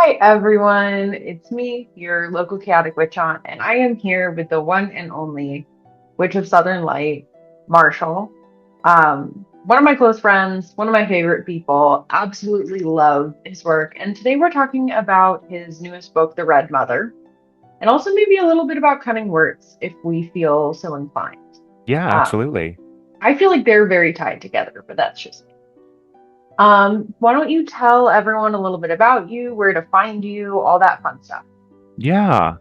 Hi everyone, it's me, your local chaotic witch aunt, and I am here with the one and only Witch of Southern Light, Marshall. One of my close friends, one of my favorite people, absolutely love his work. And today we're talking about his newest book, The Red Mother, and also maybe a little bit about cunning words if we feel so inclined. Yeah, Um, absolutely. I feel like they're very tied together, but that's just me. Why don't you tell everyone a little bit about you, where to find you, all that fun stuff? Yeah.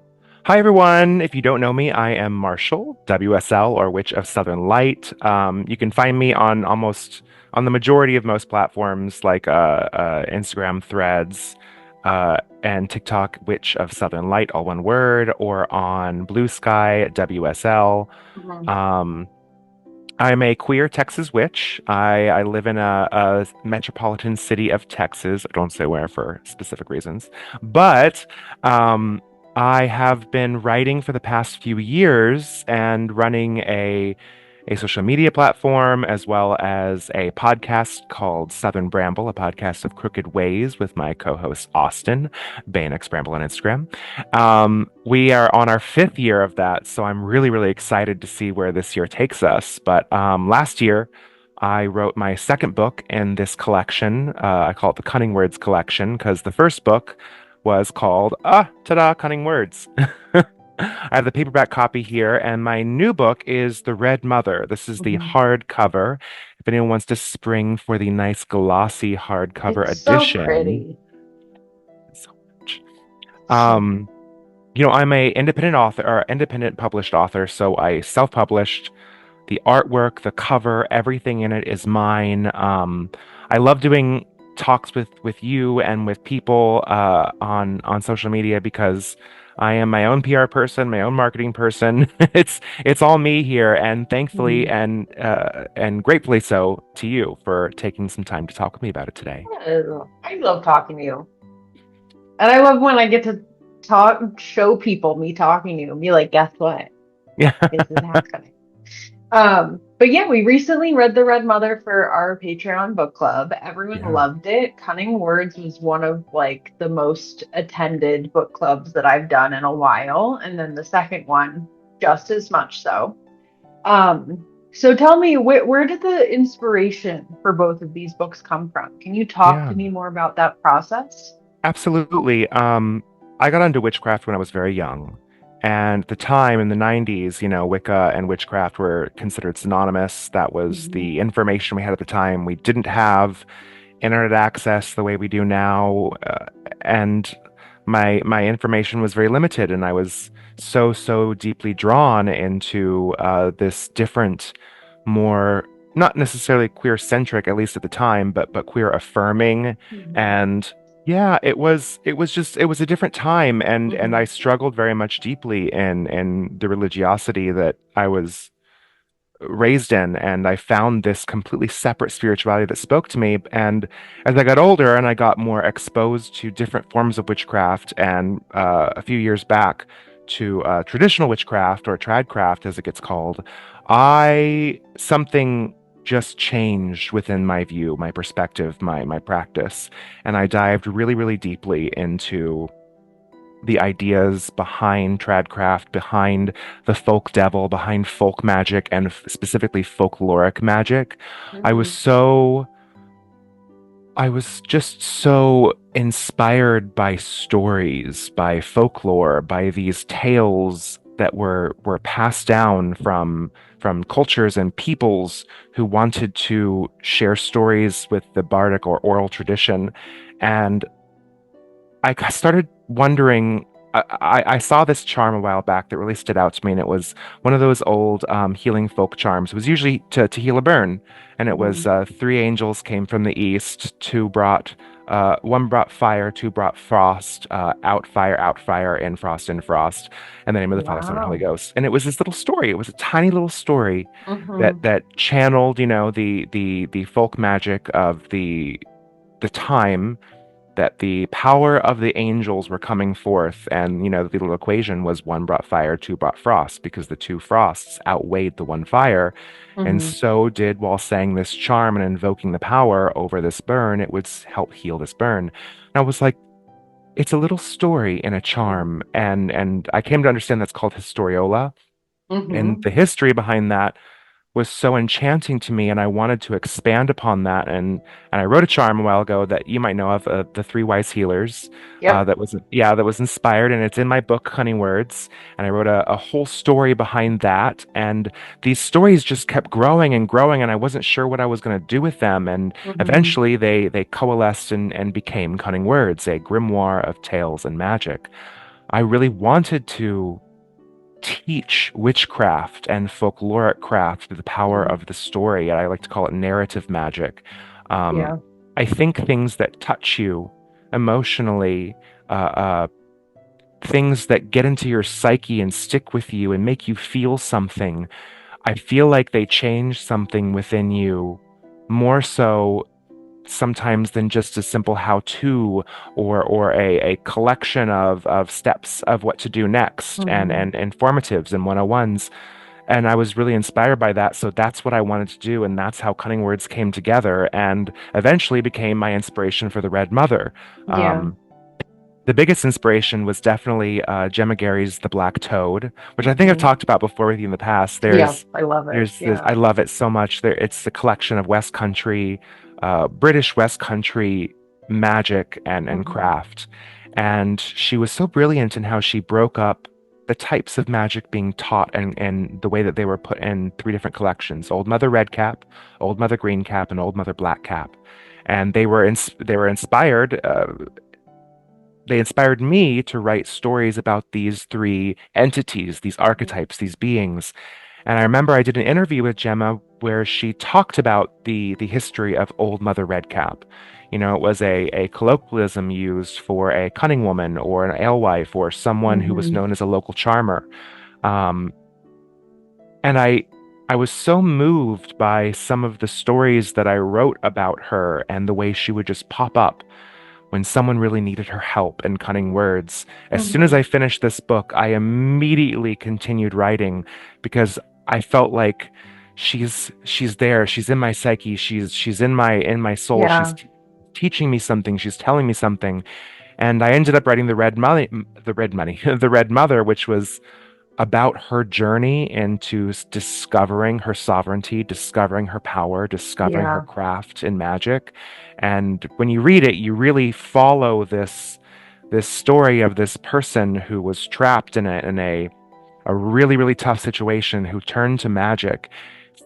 Hi, everyone. If you don't know me, I am Marshall, WSL or Witch of Southern Light. You can find me on the majority of most platforms like Instagram Threads and TikTok, Witch of Southern Light, all one word, or on Blue Sky, WSL. Mhm. Um, I'm a queer Texas witch. I live in a metropolitan city of Texas. I don't say where for specific reasons, but um, I have been writing for the past few years and running a social media platform as well as a podcast called Southern Bramble, a podcast of crooked ways with my co-host Austin, Banex Bramble on Instagram. We are on our fifth year of that, so I'm really, really excited to see where this year takes us. But last year, I wrote my second book in this collection. I call it the Cunning Words collection because the first book was called Ta-da, Cunning Words. I have the paperback copy here, and my new book is The Red Mother. This is the Mhm. hardcover. If anyone wants to spring for the nice glossy hardcover It's so edition, pretty. so much. So Um, I'm a independent author or independent published author, so I self-published. The artwork, the cover, everything in it is mine. I love doing talks with you and with people on social media because I am my own PR person, my own marketing person. It's all me here, and thankfully Mhm. and gratefully so to you for taking some time to talk with me about it today. I love talking to you. And I love when I get to show people me talking to you and be like, guess what? Yeah, This is happening. But yeah, we recently read The Red Mother for our Patreon book club. Everyone yeah, loved it. Cunning Words was one of like the most attended book clubs that I've done in a while. And then the second one, just as much so. So tell me, where did the inspiration for both of these books come from? Can you talk yeah. to me more about that process? Absolutely. I got into witchcraft when I was very young. And at the time in the 90s, Wicca and witchcraft were considered synonymous. That was Mhm. the information we had at the time. We didn't have internet access the way we do now. And my information was very limited. And I was so deeply drawn into this different, more not necessarily queer centric, at least at the time, but queer affirming Mhm. and yeah, it was a different time and I Mhm. struggled very much deeply in the religiosity that I was raised in and I found this completely separate spirituality that spoke to me and as I got older and I got more exposed to different forms of witchcraft and a few years back to traditional witchcraft or tradcraft as it gets called, I something just changed within my view, my perspective, my practice. And I dived really, really deeply into the ideas behind tradcraft, behind the folk devil, behind folk magic, and specifically folkloric magic. I was Mhm. so, I was just so inspired by stories, by folklore, by these tales that were passed down from cultures and peoples who wanted to share stories with the bardic or oral tradition. And I started wondering. I saw this charm a while back that really stood out to me, and it was one of those old healing folk charms. It was usually to heal a burn, and it was Mhm. three angels came from the east. One brought fire, two brought frost. Out fire, in frost, and the name of the Father, Son, and Holy Wow. Ghost. And it was this little story. It was a tiny little story Mhm. that channeled, the folk magic of the time that the power of the angels were coming forth, and the little equation was one brought fire, two brought frost, because the two frosts outweighed the one fire, and Mhm. so did while saying this charm and invoking the power over this burn, it would help heal this burn. And I was like, it's a little story in a charm, and I came to understand that's called historiola, and Mm-hmm. the history behind that was so enchanting to me, and I wanted to expand upon that. And I wrote a charm a while ago that you might know of, the Three Wise Healers. Yep. That was inspired, and it's in my book, Cunning Words. And I wrote a whole story behind that, and these stories just kept growing and growing, and I wasn't sure what I was going to do with them. And Mm-hmm. eventually, they coalesced and became Cunning Words, a grimoire of tales and magic. I really wanted to teach witchcraft and folkloric craft through the power Mm-hmm. of the story. And I like to call it narrative magic. Um, Yeah. I think things that touch you emotionally, uh, uh, things that get into your psyche and stick with you and make you feel something, I feel like they change something within you more so sometimes than just a simple how-to or a collection of steps of what to do next Mm-hmm. and informatives and 101s. And I was really inspired by that. So that's what I wanted to do. And that's how Cunning Words came together and eventually became my inspiration for the Red Mother. Yeah. Um, the biggest inspiration was definitely Gemma Gary's The Black Toad, which I think I've Mm-hmm. talked about before with you in the past. Yeah. I love it. There's this, Yeah. I love it so much. It's a collection of West Country, British West Country magic and Mm-hmm. craft. And she was so brilliant in how she broke up the types of magic being taught and the way that they were put in three different collections: Old Mother Red Cap, Old Mother Green Cap, and Old Mother Black Cap. And they were inspired. They inspired me to write stories about these three entities, these archetypes, these beings. And I remember I did an interview with Gemma where she talked about the history of Old Mother Redcap. You know, it was a colloquialism used for a cunning woman or an alewife or someone who was Mm-hmm. known as a local charmer. Um, and I was so moved by some of the stories that I wrote about her and the way she would just pop up when someone really needed her help and cunning words. As soon as Mm-hmm. I finished this book, I immediately continued writing because I felt like she's there. She's in my psyche. She's in my soul. Yeah. Teaching me something. She's telling me something. And I ended up writing the Red Money, the Red Mother, which was about her journey into discovering her sovereignty, discovering her power, discovering her Yeah. craft in magic. And when you read it, you really follow this story of this person who was trapped in a really, really tough situation, who turned to magic,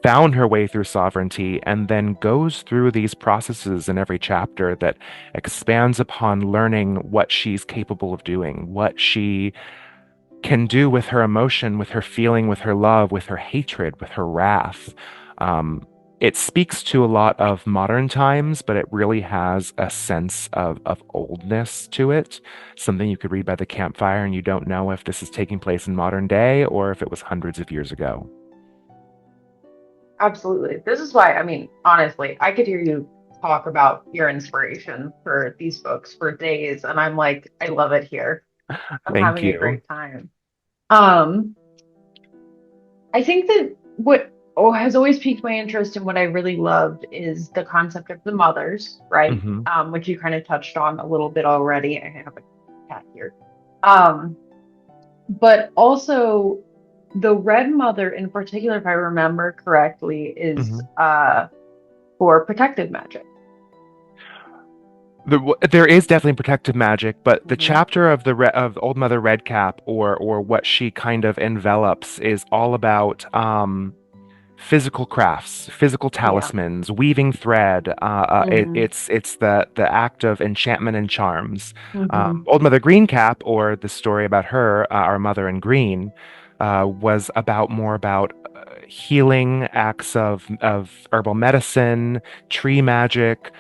found her way through sovereignty, and then goes through these processes in every chapter that expands upon learning what she's capable of doing, what she can do with her emotion, with her feeling, with her love, with her hatred, with her wrath. Um, it speaks to a lot of modern times, but it really has a sense of oldness to it. Something you could read by the campfire, and you don't know if this is taking place in modern day or if it was hundreds of years ago. Absolutely. This is why, I mean, honestly, I could hear you talk about your inspiration for these books for days, and I'm like, I love it here. I'm Thank having a you. great time. Um, I think that what has always piqued my interest and what I really loved is the concept of the mothers, right? Hmm. Which you kind of touched on a little bit already. I have a cat here. Um, but also the Red Mother in particular, if I remember correctly, is Hmm. for protective magic. There is definitely protective magic, but the Hmm. chapter of of Old Mother Redcap or what she kind of envelops is all about physical crafts, physical Yeah. talismans, weaving thread. Hmm. It's the act of enchantment and charms. Hmm. Old Mother Greencap, or the story about her, our mother in green, was about more about healing acts of herbal medicine, tree magic,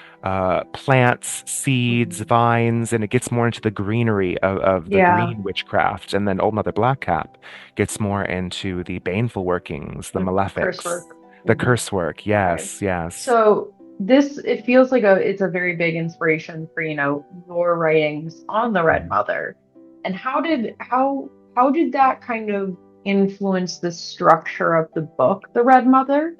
plants, seeds, Hmm. vines, and it gets more into the greenery of the Yeah. green witchcraft. And then Old Mother Blackcap gets more into the baneful workings, the The curse malefics, work. the Hmm. curse work. Right. Yes, yes. So this it feels like it's a very big inspiration for, your writings on the Red Mhm. Mother. And how did that kind of influence the structure of the book, The Red Mother?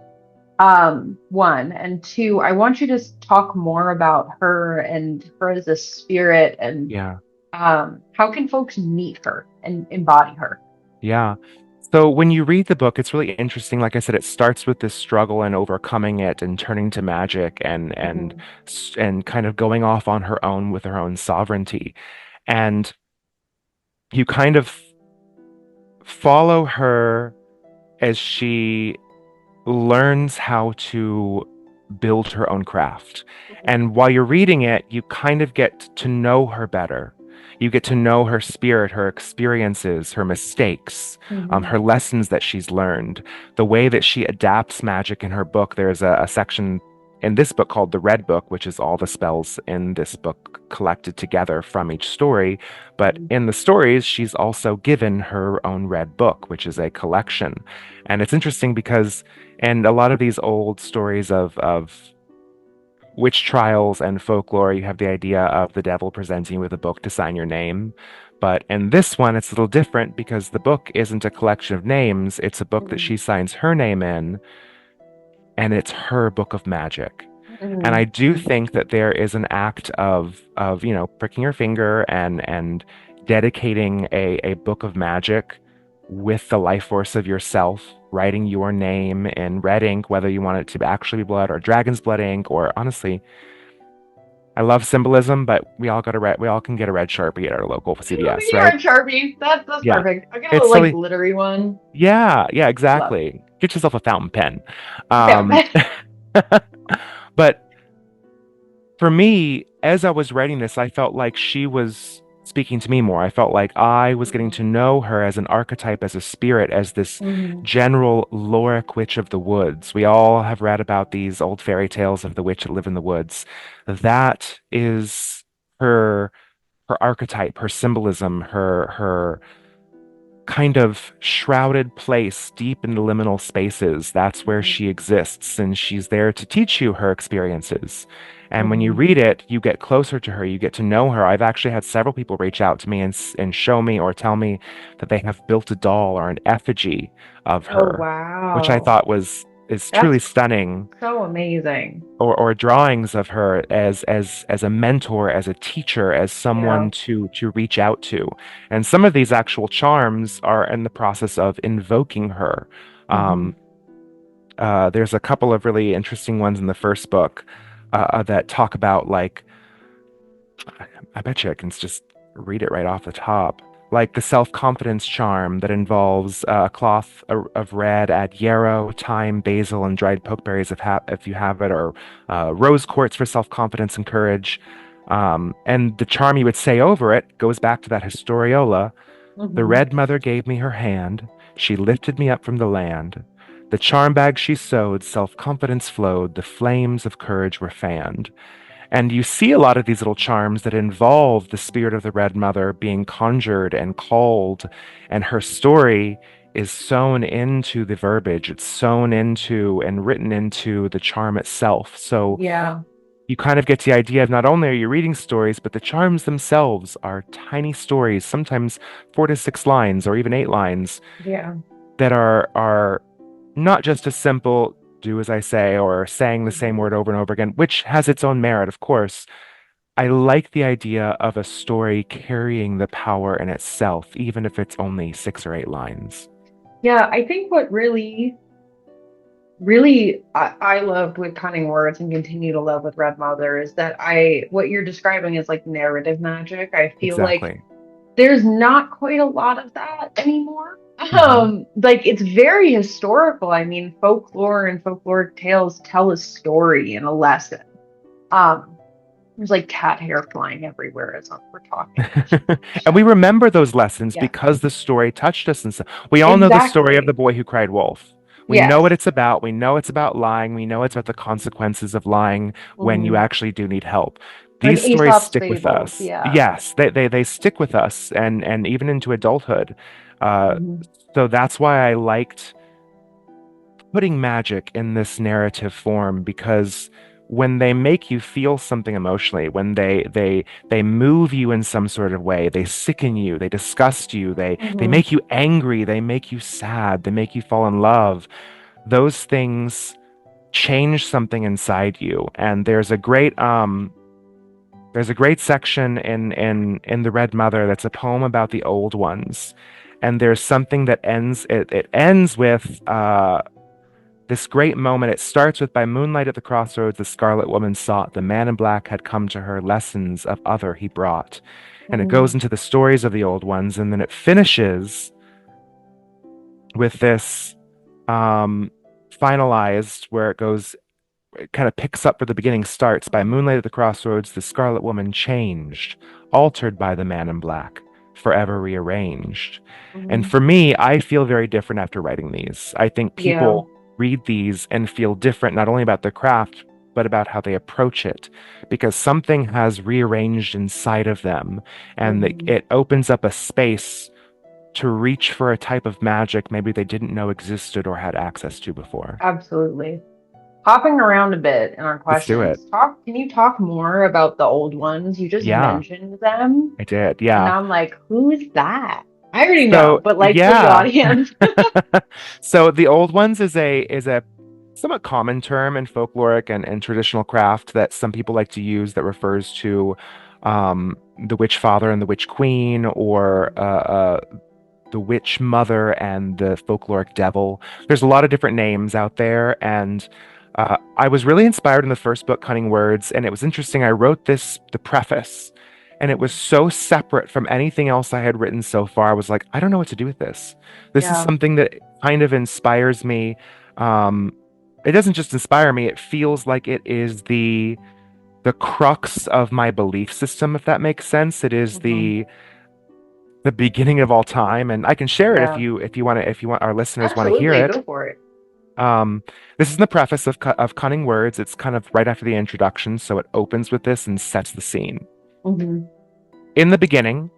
One. And two, I want you to talk more about her and her as a spirit and Yeah. How can folks meet her and embody her? Yeah. So when you read the book, it's really interesting. Like I said, it starts with this struggle and overcoming it and turning to magic Hmm. and kind of going off on her own with her own sovereignty. And you kind of follow her as she learns how to build her own craft. And while you're reading it, you kind of get to know her better. You get to know her spirit, her experiences, her mistakes, Hmm. her lessons that she's learned, the way that she adapts magic in her book. There's a section in this book called the Red Book, which is all the spells in this book collected together from each story. But Hmm. in the stories, she's also given her own Red Book, which is a collection. And it's interesting because and a lot of these old stories of witch trials and folklore, you have the idea of the devil presenting you with a book to sign your name. But in this one, it's a little different because the book isn't a collection of names, it's a book that Hmm. she signs her name in, and it's her book of magic. And I Hmm. do think that there is an act of pricking your finger and dedicating a book of magic with the life force of yourself, writing your name in red ink, whether you want it to actually be blood or dragon's blood ink, or honestly, I love symbolism, but we all can get a red Sharpie at our local I love CVS, the right? red Sharpie. That's Yeah. perfect. I get a It's little like silly. glittery one. Yeah, yeah, Love exactly. Get yourself a fountain pen. Um, it. but for me, as I was writing this, I felt like she was speaking to me more. I felt like I was getting to know her as an archetype, as a spirit, as this Hmm. general Loric witch of the woods. We all have read about these old fairy tales of the witch that live in the woods. That is her her archetype, her symbolism, her kind of shrouded place deep in the liminal spaces. That's where she exists, and she's there to teach you her experiences. And when you Hmm. read it, you get closer to her, you get to know her. I've actually had several people reach out to me and show me or tell me that they have built a doll or an effigy of Oh, her, which I wow. thought was is truly That's stunning so amazing. or drawings of her as a mentor, as a teacher, as Yeah. someone to reach out to. And some of these actual charms are in the process of invoking her. Hmm. Um, there's a couple of really interesting ones in the first book that talk about like I bet you I can just read it right off the top. Like the self-confidence charm that involves a cloth of red, add yarrow, thyme, basil, and dried pokeberries if you have it, or rose quartz for self-confidence and courage. And the charm you would say over it goes back to that historiola. The Hmm. red mother gave me her hand. She lifted me up from the land. The charm bag she sewed, self-confidence flowed. The flames of courage were fanned. And you see a lot of these little charms that involve the spirit of the Red Mother being conjured and called, and her story is sewn into the verbiage. It's sewn into and written into the charm itself. So Yeah. you kind of get the idea of not only are you reading stories, but the charms themselves are tiny stories, sometimes 4 to 6 lines or even 8 lines Yeah. that are not just a simple do as I say or saying the same Hmm. word over and over again, which has its own merit, of course. I like the idea of a story carrying the power in itself, even if it's only 6 or 8 lines. Yeah. I think what really I loved with Cunning Words and continue to love with Red Mother is that what you're describing is like narrative magic. I feel like Exactly. there's not quite a lot of that anymore. Hmm. Like it's very historical. I mean, folklore and folkloric tales tell a story and a lesson. Um, there's like cat hair flying everywhere as we're talking. And we remember those lessons Yeah, because the story touched us and so we all know the story of the exactly. boy who cried wolf. We know what Yes. it's about. We know it's about lying. We know it's about the consequences of lying when you Hmm. actually do need help. Like These stories Aesop's stick with fables. us. Yeah. Yes, they stick with us and even into adulthood. Uh, Hmm. so that's why I liked putting magic in this narrative form because when they make you feel something emotionally, when they move you in some sort of way, they sicken you, they disgust you, they Hmm. make you angry, they make you sad, they make you fall in love. Those things change something inside you. And there's a great There's a great section in The Red Mother that's a poem about the old ones. And there's something that it ends with this great moment. It starts with by moonlight at the crossroads, the scarlet woman sought. The man in black had come to her, lessons of other he brought. And it goes Mm, into the stories of the old ones, and then it finishes with this um finalized where it goes it kind of picks up where the beginning starts. By moonlight at the crossroads, the scarlet woman changed, altered by the man in black, forever rearranged. And mm. for me, I feel very different after writing these. I think Yeah. people read these and feel different, not only about their craft, but about how they approach it, because something has rearranged inside of them, and Hmm. it opens up a space to reach for a type of magic maybe they didn't know existed or had access to before. Absolutely. Hopping around a bit in our Let's do it. questions, can you talk more about the old ones? You just Yeah, mentioned them, I did. and Yeah. now I'm like, who is that? I already know, So but like for the yeah. audience. So the old ones is a somewhat common term in folkloric and traditional craft that some people like to use that refers to the witch father and the witch queen, or the witch mother and the folkloric devil. There's a lot of different names out there, and I was really inspired in the first book, Cunning Words, and it was interesting. I wrote the preface, and it was so separate from anything else I had written so far. I was like, I don't know what to do with this. This is Yeah. something that kind of inspires me. Um, it doesn't just inspire me; it feels like it is the crux of my belief system, if that makes sense. It is Hmm. the beginning of all time, and I can share it Yeah. if you want our listeners want to hear Absolutely. it. Go for it. Um, this is the preface of Cunning Words. It's kind of right after the introduction, so it opens with this and sets the scene. Hmm. In the beginning,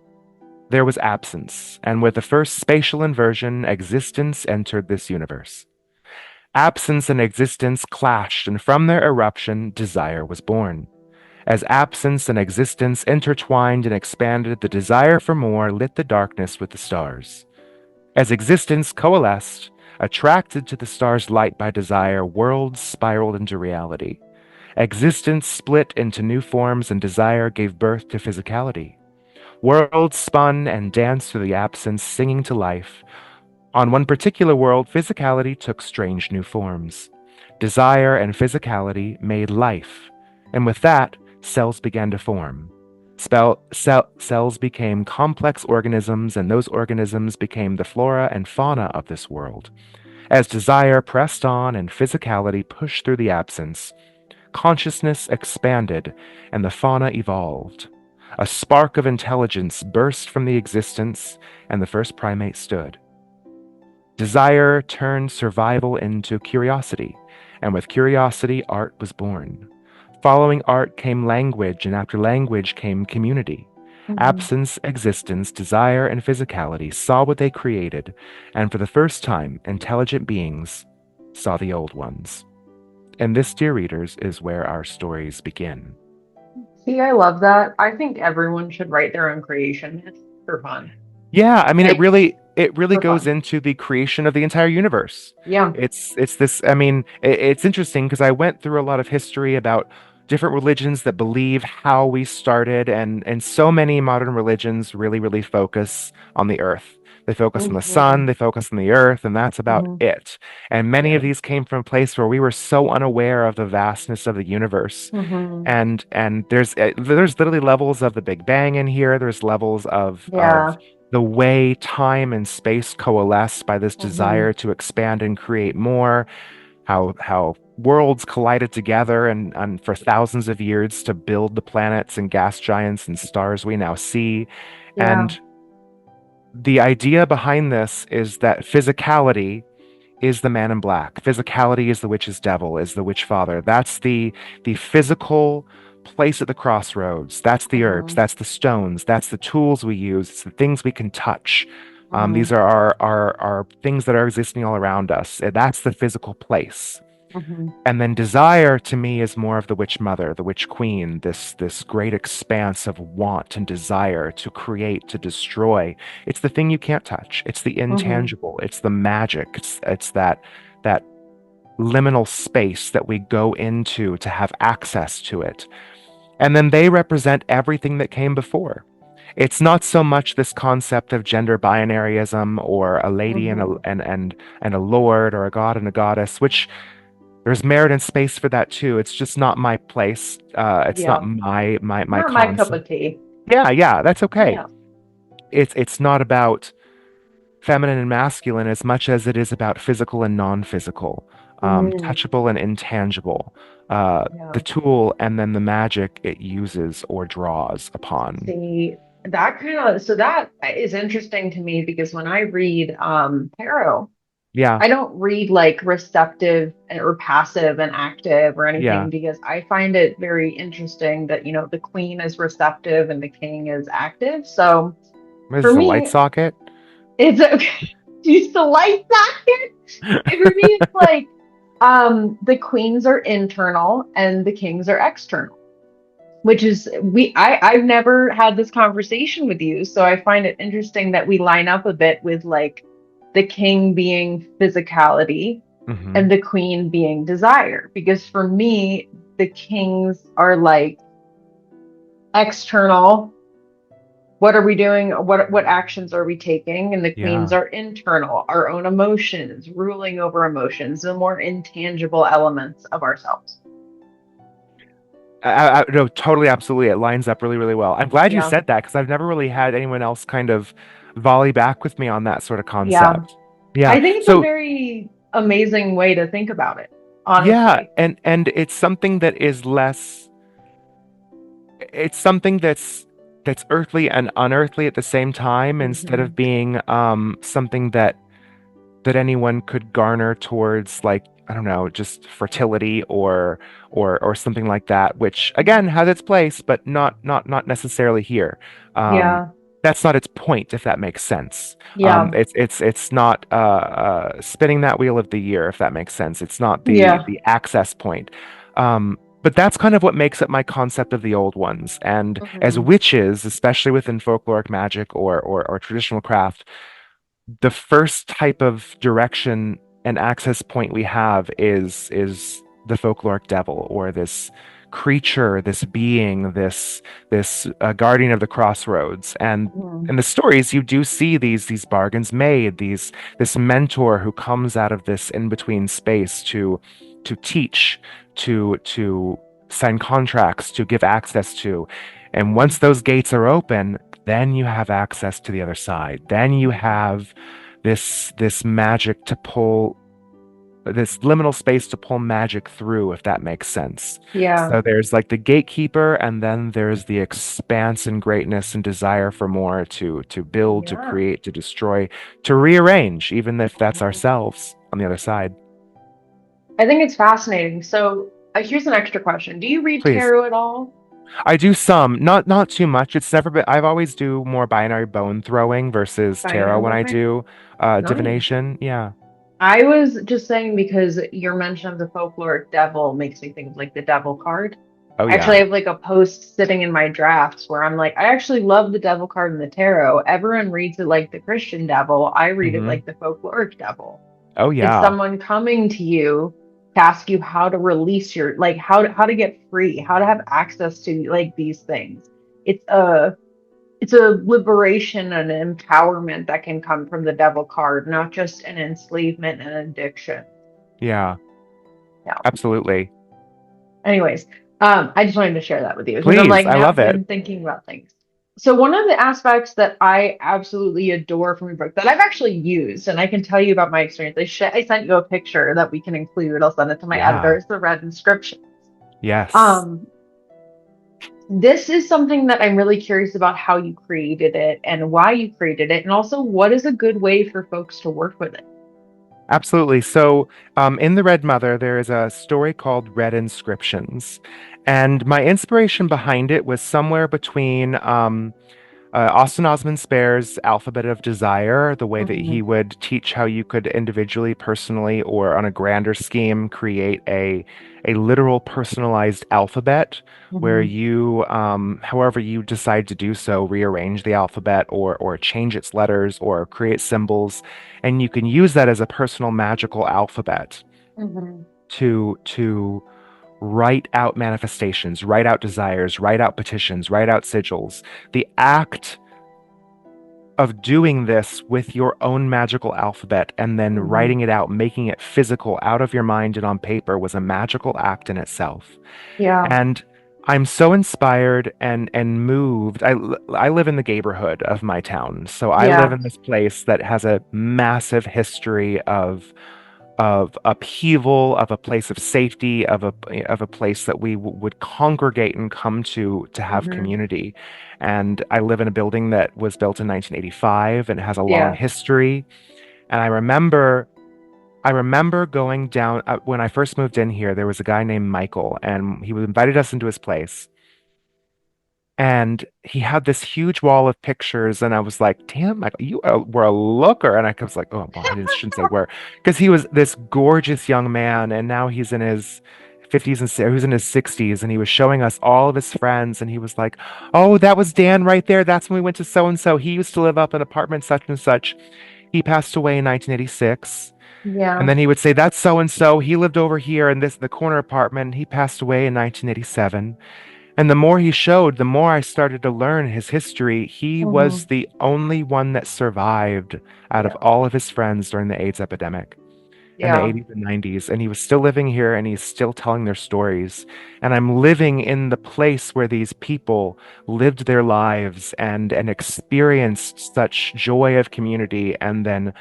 there was absence, and with the first spatial inversion, existence entered this universe. Absence and existence clashed, and from their eruption, desire was born. As absence and existence intertwined and expanded, the desire for more lit the darkness with the stars. As existence coalesced, attracted to the star's light by desire, worlds spiraled into reality. Existence split into new forms, and desire gave birth to physicality. Worlds spun and danced through the absence, singing to life. On one particular world, physicality took strange new forms. Desire and physicality made life, and with that, cells began to form. Cells became complex organisms, and those organisms became the flora and fauna of this world. As desire pressed on and physicality pushed through the absence, consciousness expanded and the fauna evolved. A spark of intelligence burst from the existence, and the first primate stood. Desire turned survival into curiosity, and with curiosity, art was born. Following art came language, and after language came community. Hmm. Absence, existence, desire, and physicality saw what they created, and for the first time, intelligent beings saw the old ones. And this, dear readers, is where our stories begin. See, I love that. I think everyone should write their own creation. It's for fun. Yeah, I mean Like it really for goes fun. into the creation of the entire universe. Yeah. It's this I mean it's interesting because I went through a lot of history about different religions that believe how we started, and so many modern religions really focus on the earth. They focus on the Hmm. sun, they focus on the earth, and that's about Hmm. it. And many of Yeah. these came from a place where we were so unaware of the vastness of the universe. Hmm. And there's literally levels of the Big Bang in here. There's levels of Yeah. the way time and space coalesce by this Hmm. desire to expand and create more, how worlds collided together and for thousands of years to build the planets and gas giants and stars we now see. Yeah. And the idea behind this is that physicality is the man in black. Physicality is the witch's devil, is the witch father. That's the physical place at the crossroads. That's the herbs. Hmm. That's the stones. That's the tools we use. It's the things we can touch. Hmm. These are our things that are existing all around us. That's the physical place. Hmm. And then desire to me is more of the witch mother, the witch queen, this great expanse of want and desire to create, to destroy. It's the thing you can't touch. It's the Hmm. intangible. It's the magic. It's that liminal space that we go into to have access to it. And then they represent everything that came before. It's not so much this concept of gender binaryism or a lady and Hmm. a lord or a god and a goddess, which there's merit and space for that too. It's just not my place. It's not Yeah. my Not my cup concept. of tea. Yeah, yeah, that's okay. Yeah. It's not about feminine and masculine as much as it is about physical and non-physical, Mm, touchable and intangible. The yeah. tool and then the magic it uses or draws upon. See, that kind of, so that is interesting to me because when I read tarot, Yeah, I don't read like receptive or passive and active or yeah. anything because I find it very interesting that, the queen is receptive and the king is active. So This for is a light me, socket. it's okay. Do you still like that? For me, it's like the queens are internal and the kings are external, which is I've never had this conversation with you, so I find it interesting that we line up a bit with like the king being physicality Hmm. and the queen being desire, because for me the kings are like external. What are we doing? What actions are we taking? And the queens Yeah. are internal, our own emotions, ruling over emotions, the more intangible elements of ourselves. No, totally, absolutely. It lines up really, really well. I'm glad you Yeah. said that because I've never really had anyone else kind of volley back with me on that sort of Yeah. concept. Yeah. I think it's a So very amazing way to think about it, yeah, honestly. and it's something that is less. It's something that's earthly and unearthly at the same time, instead of Hmm. being something that anyone could garner towards, like, I don't know, just fertility or something like that, which again has its place, but not necessarily here. Um, Yeah. that's not its point, if that makes sense. Yeah. It's not spinning that wheel of the year, if that makes sense. It's not Yeah. the access point. But that's kind of what makes up my concept of the old ones. And as Hmm. witches, especially within folkloric magic or traditional craft, the first type of direction and access point we have is the folkloric devil, or this creature, this being, this guardian of the crossroads. And Hmm. in the stories, you do see these bargains made, these this mentor who comes out of this in between space to teach, to sign contracts, to give access to. And once those gates are open, then you have access to the other side. Then you have this magic to pull, this liminal space to pull magic through, if that makes sense. Yeah. So there's like the gatekeeper, and then there's the expanse and greatness and desire for more, to build, to Yeah. create, to destroy, to rearrange, even if that's Mhm. ourselves on the other side. I think it's fascinating. So here's an extra question. Do you read Please. tarot at all? I do some, not too much. It's never been. I've always do more binary bone throwing versus tarot Binary. when I Okay. do Nice. divination. Yeah. I was just saying because your mention of the folkloric devil makes me think of like the devil card. Oh Actually, yeah. I have like a post sitting in my drafts where I'm like, I actually love the devil card in the tarot. Everyone reads it like the Christian devil. I read it Hmm. like the folkloric devil. Oh It's yeah. someone coming to you to ask you how to release your, like how to get free, how to have access to like these things. It's a liberation and an empowerment that can come from the devil card, not just an enslavement and addiction. Yeah. Yeah. Absolutely. Anyways, I just wanted to share that with you because I'm Please. like I now love I've it. been thinking about things. So one of the aspects that I absolutely adore from your book that I've actually used, and I can tell you about my experience. I sent you a picture that we can include. I'll send it to my Yeah. editors, the red inscriptions. Yes. Um, this is something that I'm really curious about how you created it and why you created it, and also what is a good way for folks to work with it. Absolutely. So, in The Red Mother, there is a story called Red Inscriptions. And my inspiration behind it was somewhere between Austin Osman Spare's Alphabet of Desire, the way that he Hmm. would teach how you could individually, personally, or on a grander scheme, create a literal personalized alphabet where Hmm. you, however you decide to do so, rearrange the alphabet or change its letters or create symbols, and you can use that as a personal magical alphabet Hmm. to write out manifestations, write out desires, write out petitions, write out sigils. The act of doing this with your own magical alphabet and then Hmm. writing it out, making it physical out of your mind and on paper was a magical act in itself. Yeah. And I'm so inspired and moved. I live in the neighborhood of my town. So I live Yeah. in this place that has a massive history of upheaval, of a place of safety, of a place that we would congregate and come to have Hmm. community. And I live in a building that was built in 1985 and has a long Yeah. history. And I remember going down when I first moved in here. There was a guy named Michael, and he invited us into his place. And he had this huge wall of pictures, and I was like, "Damn, Michael, you were a looker." And I was like, "Oh, well, I shouldn't say were," because he was this gorgeous young man, and now he's in his 50s and he was in his 60s, and he was showing us all of his friends, and he was like, "Oh, that was Dan right there. That's when we went to so and so. He used to live up in apartment such and such. He passed away in 1986." And Yeah. then he would say, "That's so and so. He lived over here in the corner apartment. He passed away in 1987." And the more he showed, the more I started to learn his history. He was Hmm. the only one that survived out of Yeah. all of his friends during the AIDS epidemic in the Yeah. 80s and 90s. And he was still living here and he's still telling their stories. And I'm living in the place where these people lived their lives and experienced such joy of community and then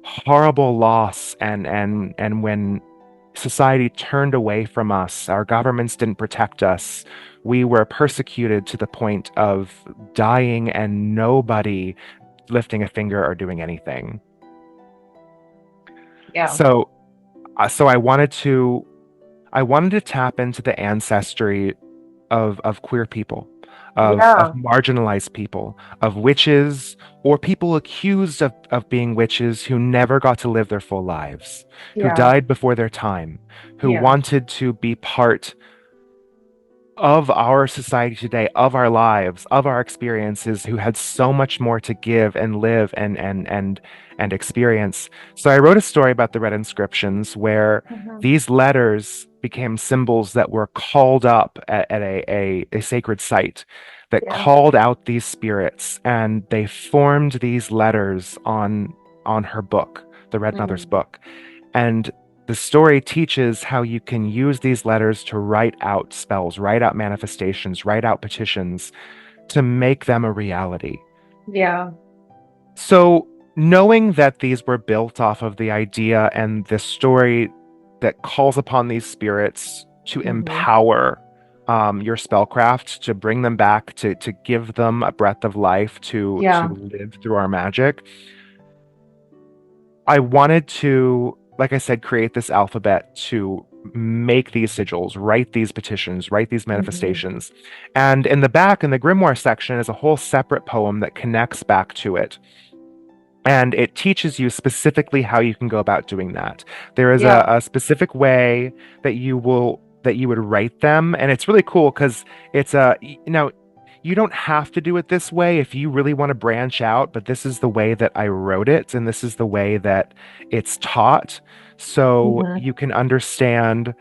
horrible loss and when society turned away from us, our governments didn't protect us, we were persecuted to the point of dying and nobody lifting a finger or doing anything. Yeah. So I wanted to tap into the ancestry of queer people, of Yeah. marginalized people, of witches, or people accused of being witches who never got to live their full lives, who Yeah. died before their time, who Yeah. wanted to be part of our society today, of our lives, of our experiences, who had so much more to give and live and experience. So I wrote a story about the red inscriptions where Hmm. these letters became symbols that were called up at a sacred site that Yeah. called out these spirits, and they formed these letters on her book, the Red Mother's Hmm. book. And the story teaches how you can use these letters to write out spells, write out manifestations, write out petitions to make them a reality. Yeah. So, knowing that these were built off of the idea and the story that calls upon these spirits to Hmm. empower your spellcraft, to bring them back, to give them a breath of life, to Yeah. live through our magic, I wanted to, like I said, create this alphabet to make these sigils, write these petitions, write these Hmm. manifestations. And in the back, in the grimoire section, is a whole separate poem that connects back to it. And it teaches you specifically how you can go about doing that. There is Yeah. a specific way that you would write them, and it's really cool because it's you don't have to do it this way if you really want to branch out, but this is the way that I wrote it, and this is the way that it's taught, so Hmm. you can understand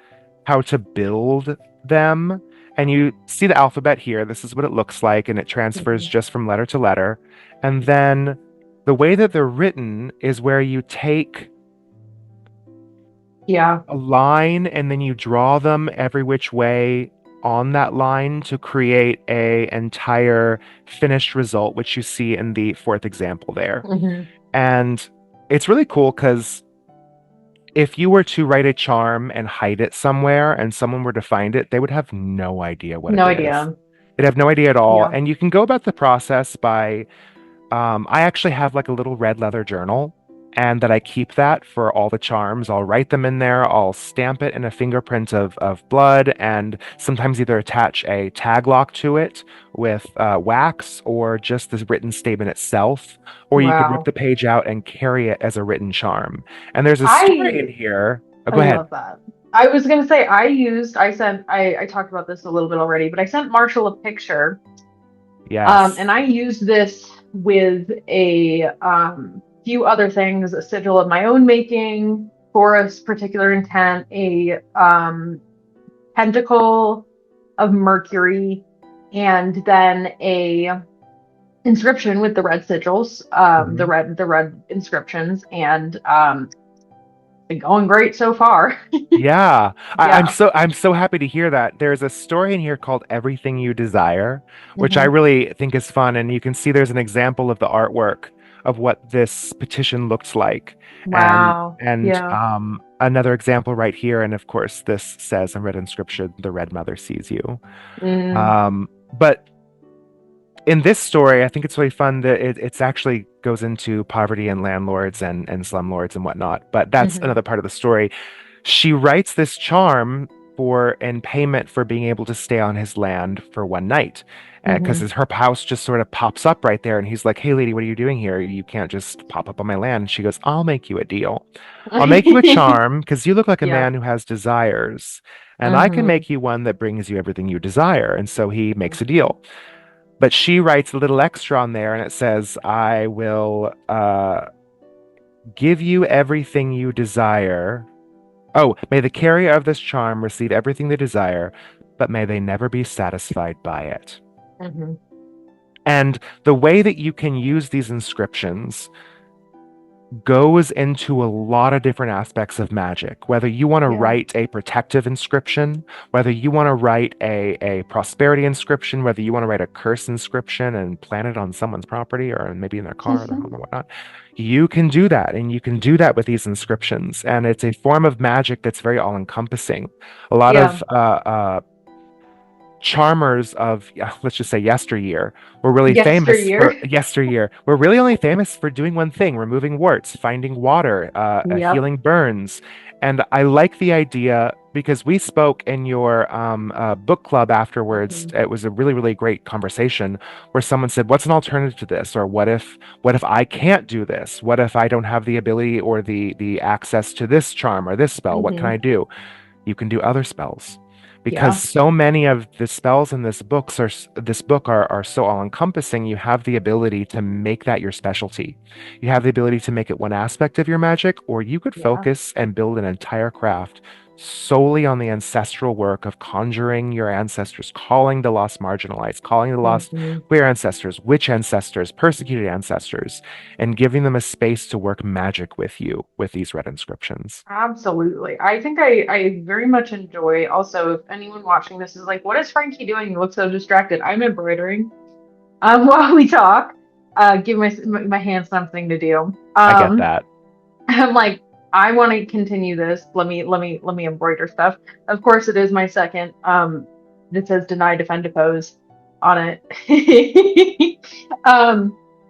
how to build them. And you see the alphabet here. This is what it looks like, and it transfers Hmm. just from letter to letter. And then the way that they're written is where you take Yeah. a line and then you draw them every which way on that line to create a entire finished result, which you see in the fourth example there. Hmm. And it's really cool because if you were to write a charm and hide it somewhere and someone were to find it, they would have no idea what No it is. idea. They'd have no idea at all. Yeah. And you can go about the process by I actually have like a little red leather journal, and that I keep that for all the charms. I'll write them in there. I'll stamp it in a fingerprint of blood, and sometimes either attach a tag lock to it with wax or just the written statement itself. Or you could rip Wow. the page out and carry it as a written charm. And there's a story in I here. Oh, I go ahead. love that. I was gonna say I talked about this a little bit already, but I sent Marshall a picture. And Yes. I used this with a few other things, a sigil of my own making for a particular intent, a pentacle of Mercury, and then a inscription with the red sigils, Mhm. the red inscriptions, and been going great so far. Yeah, Yeah. I'm so happy to hear that. There's a story in here called Everything You Desire, which I Hmm. really think is fun, and you can see there's an example of the artwork of what this petition looks like, and Wow. Yeah. another example right here, and of course this says in red inscription, "The Red Mother sees you." Mm, But in this story, I think it's really fun that it's actually goes into poverty and landlords and slumlords and whatnot. But that's hmm another part of the story. She writes this charm for in payment for being able to stay on his land for one night. Because hmm her house just sort of pops up right there, and he's like, "Hey, lady, what are you doing here? You can't just pop up on my land." And she goes, "I'll make you a deal. I'll make you a charm because you look like a Yeah. man who has desires, and I can hmm make you one that brings you everything you desire." And so he makes a deal. But she writes a little extra on there, and it says, "I will give you everything you desire. Oh, may the carrier of this charm receive everything they desire, but may they never be satisfied by it." hmm And the way that you can use these inscriptions goes into a lot of different aspects of magic. Whether you want to Yeah. write a protective inscription, whether you want to write a prosperity inscription, whether you want to write a curse inscription and plant it on someone's property or maybe in their car or their home or whatnot, you can do that. And you can do that with these inscriptions. And it's a form of magic that's very all-encompassing. A lot Yeah. of charmers of let's just say yesteryear were really famous for Yesteryear. yesteryear were really only famous for doing one thing: removing warts, finding water, Yep. healing burns. And I like the idea because we spoke in your book club afterwards. hmm It was a really great conversation where someone said, "What's an alternative to this?" Or what if I can't do this? What if I don't have the ability or the access to this charm or this spell? What can hmm I do? You can do other spells because Yeah. so many of the spells in this book are so all encompassing. You have the ability to make that your specialty. You have the ability to make it one aspect of your magic, or you could Yeah. focus and build an entire craft solely on the ancestral work of conjuring your ancestors, calling the lost marginalized, calling the lost hmm queer ancestors, witch ancestors, persecuted ancestors, and giving them a space to work magic with you with these red inscriptions. Absolutely. I think I very much enjoy also if anyone watching this is like, what is Frankie doing? He looks so distracted. I'm embroidering while we talk. Give my hands something to do. I get that. I'm like, I want to continue this. Let me embroider stuff. Of course, it is my second. That says deny, defend, oppose on it.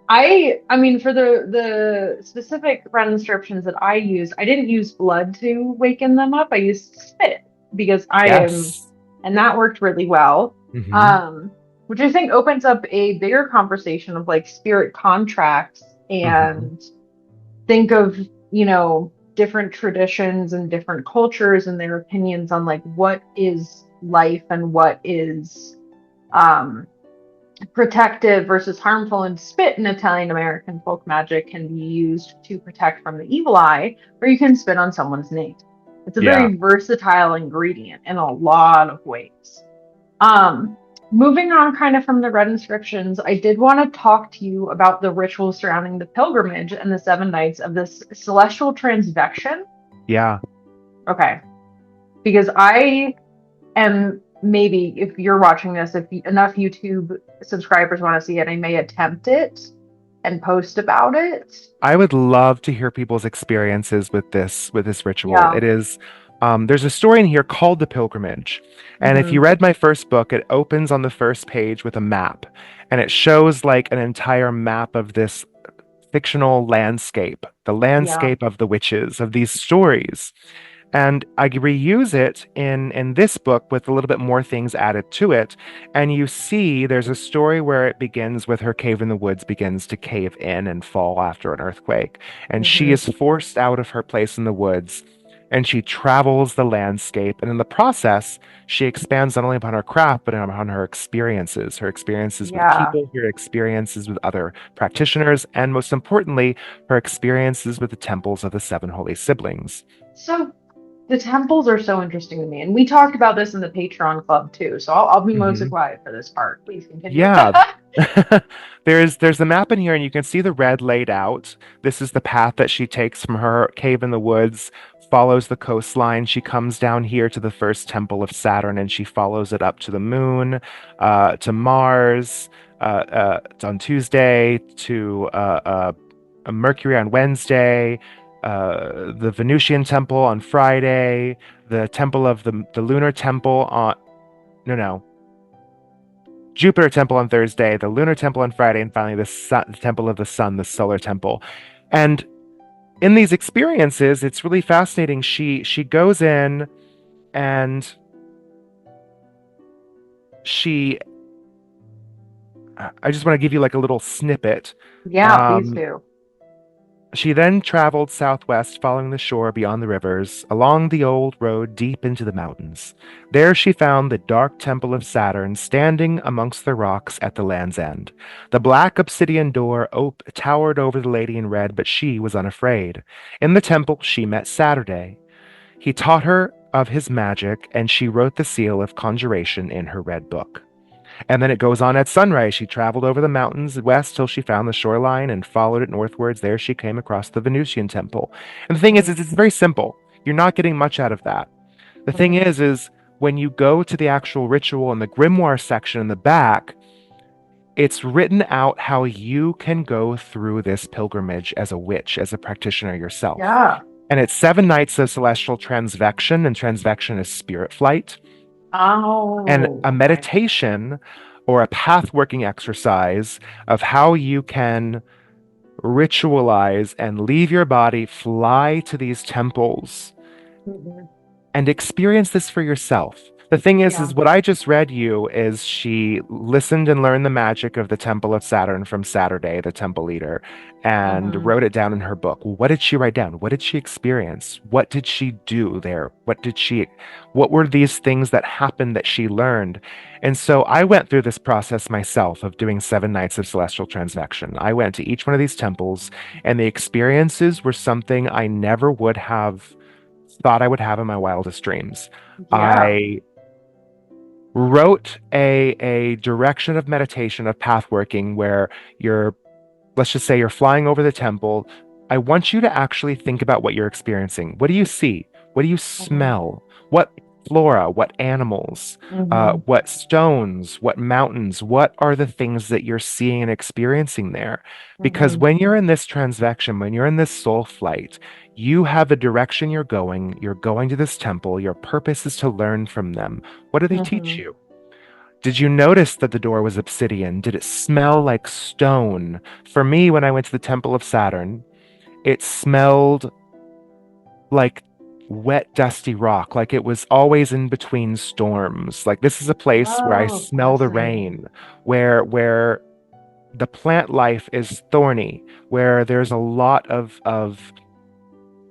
I mean, for the specific red inscriptions that I use, I didn't use blood to waken them up. I used spit because I am, Yes. and that worked really well. Hmm. Um, which I think opens up a bigger conversation of like spirit contracts Hmm. and think of, different traditions and different cultures and their opinions on like what is life and what is um, protective versus harmful. And spit in Italian American folk magic can be used to protect from the evil eye, or you can spit on someone's name. It's a Yeah. very versatile ingredient in a lot of ways. Um, Moving on kind of from the red inscriptions, I did want to talk to you about the rituals surrounding the pilgrimage and the 7 nights of this celestial transvection. Yeah. Okay, because I am maybe if you're watching this, if enough YouTube subscribers want to see it, I may attempt it and post about it. I would love to hear people's experiences with this ritual. Yeah. It is there's a story in here called The Pilgrimage. And if you hmm read my first book, it opens on the first page with a map. And it shows like an entire map of this fictional landscape, the Yeah. landscape of the witches, of these stories. And I reuse it in this book with a little bit more things added to it. And you see there's a story where it begins with her cave in the woods begins to cave in and fall after an earthquake. And she hmm is forced out of her place in the woods. And she travels the landscape. And in the process, she expands not only upon her craft, but upon her experiences with Yeah. people, her experiences with other practitioners, and most importantly, her experiences with the temples of the seven holy siblings. So The temples are so interesting to me, and we talked about this in the Patreon club too. So I'll be mostly Hmm. quiet for this part. Please continue. Yeah. There's a map in here, and you can see the red laid out. This is the path that she takes from her cave in the woods, follows the coastline. She comes down here to the first temple of Saturn, and she follows it up to the moon, to Mars, on Tuesday, to Mercury on Wednesday, the Venusian temple on Friday, the temple of the lunar temple on no no Jupiter temple on Thursday, the lunar temple on Friday, and finally the temple of the sun, the solar temple. And in these experiences, it's really fascinating. She goes in and she I just want to give you like a little snippet. Yeah, please Um, do. She then traveled southwest, following the shore beyond the rivers, along the old road deep into the mountains. There she found the dark temple of Saturn standing amongst the rocks at the land's end. The black obsidian door towered over the lady in red, but she was unafraid. In the temple, she met Saturday. He taught her of his magic, and she wrote the seal of conjuration in her red book. And then it goes on at sunrise. She traveled over the mountains west till she found the shoreline and followed it northwards. There she came across the Venusian temple. And the thing is, Mm-hmm. it's very simple. You're not getting much out of that. The thing is when you go to the actual ritual in the grimoire section in the back, it's written out how you can go through this pilgrimage as a witch, as a practitioner yourself. Yeah. And it's 7 nights of celestial transvection, and transvection is spirit flight, and Oh, a okay. meditation or a path working exercise of how you can ritualize and leave your body, fly to these temples Hmm. and experience this for yourself. The thing Yeah. is what I just read you is she listened and learned the magic of the Temple of Saturn from Saturday, the temple leader, and Hmm. wrote it down in her book. What did she write down? What did she experience? What did she do there? What were these things that happened that she learned? And so I went through this process myself of doing 7 nights of celestial transvection. I went to each one of these temples, and the experiences were something I never would have thought I would have in my wildest dreams. Yeah. I wrote a direction of meditation of path working where you're, let's just say you're flying over the temple. I want you to actually think about what you're experiencing. What do you see? What do you Hmm. smell? What flora? What animals? Hmm. What stones? What mountains? What are the things that you're seeing and experiencing there? Because Hmm. when you're in this transvection, when you're in this soul flight, you have a direction you're going. You're going to this temple. Your purpose is to learn from them. What do they teach Hmm. you? Did you notice that the door was obsidian? Did it smell like stone? For me, when I went to the Temple of Saturn, it smelled like wet, dusty rock, like it was always in between storms. Like this is a place where I Oh, smell the fascinating. rain, where the plant life is thorny, where there's a lot of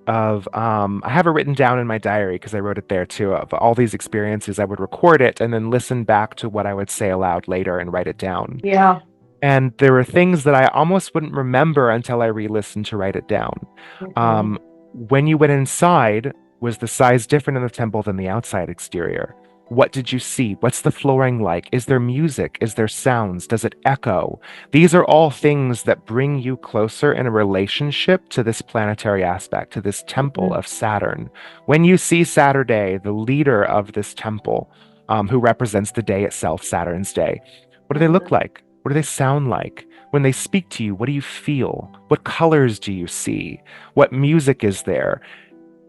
I have it written down in my diary because I wrote it there too, of all these experiences. I would record it and then listen back to what I would say aloud later and write it down. Yeah. And there were things that I almost wouldn't remember until I re-listened to write it down. Hmm. When you went inside, was the size different in the temple than the outside exterior? What did you see? What's the flooring like? Is there music? Is there sounds? Does it echo? These are all things that bring you closer in a relationship to this planetary aspect, to this temple Hmm. of Saturn. When you see Saturday, the leader of this temple, who represents the day itself, Saturn's day, what do they look Hmm. like? What do they sound like? When they speak to you, what do you feel? What colors do you see? What music is there?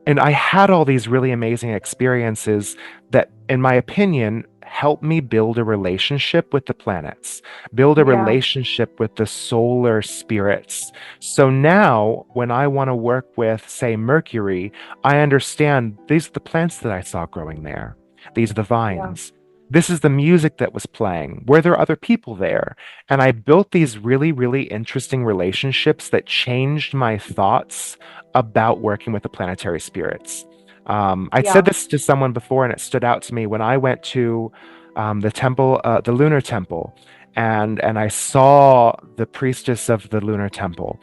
And I had all these really amazing experiences that, in my opinion, helped me build a relationship with the planets, build a Yeah. relationship with the solar spirits. So now, when I want to work with, say, Mercury, I understand these are the plants that I saw growing there. These are the Yeah. vines. This is the music that was playing. Were there other people there? And I built these really, really interesting relationships that changed my thoughts about working with the planetary spirits. I'd said Yeah. this to someone before, and it stood out to me when I went to the temple, the lunar temple, and I saw the priestess of the lunar temple,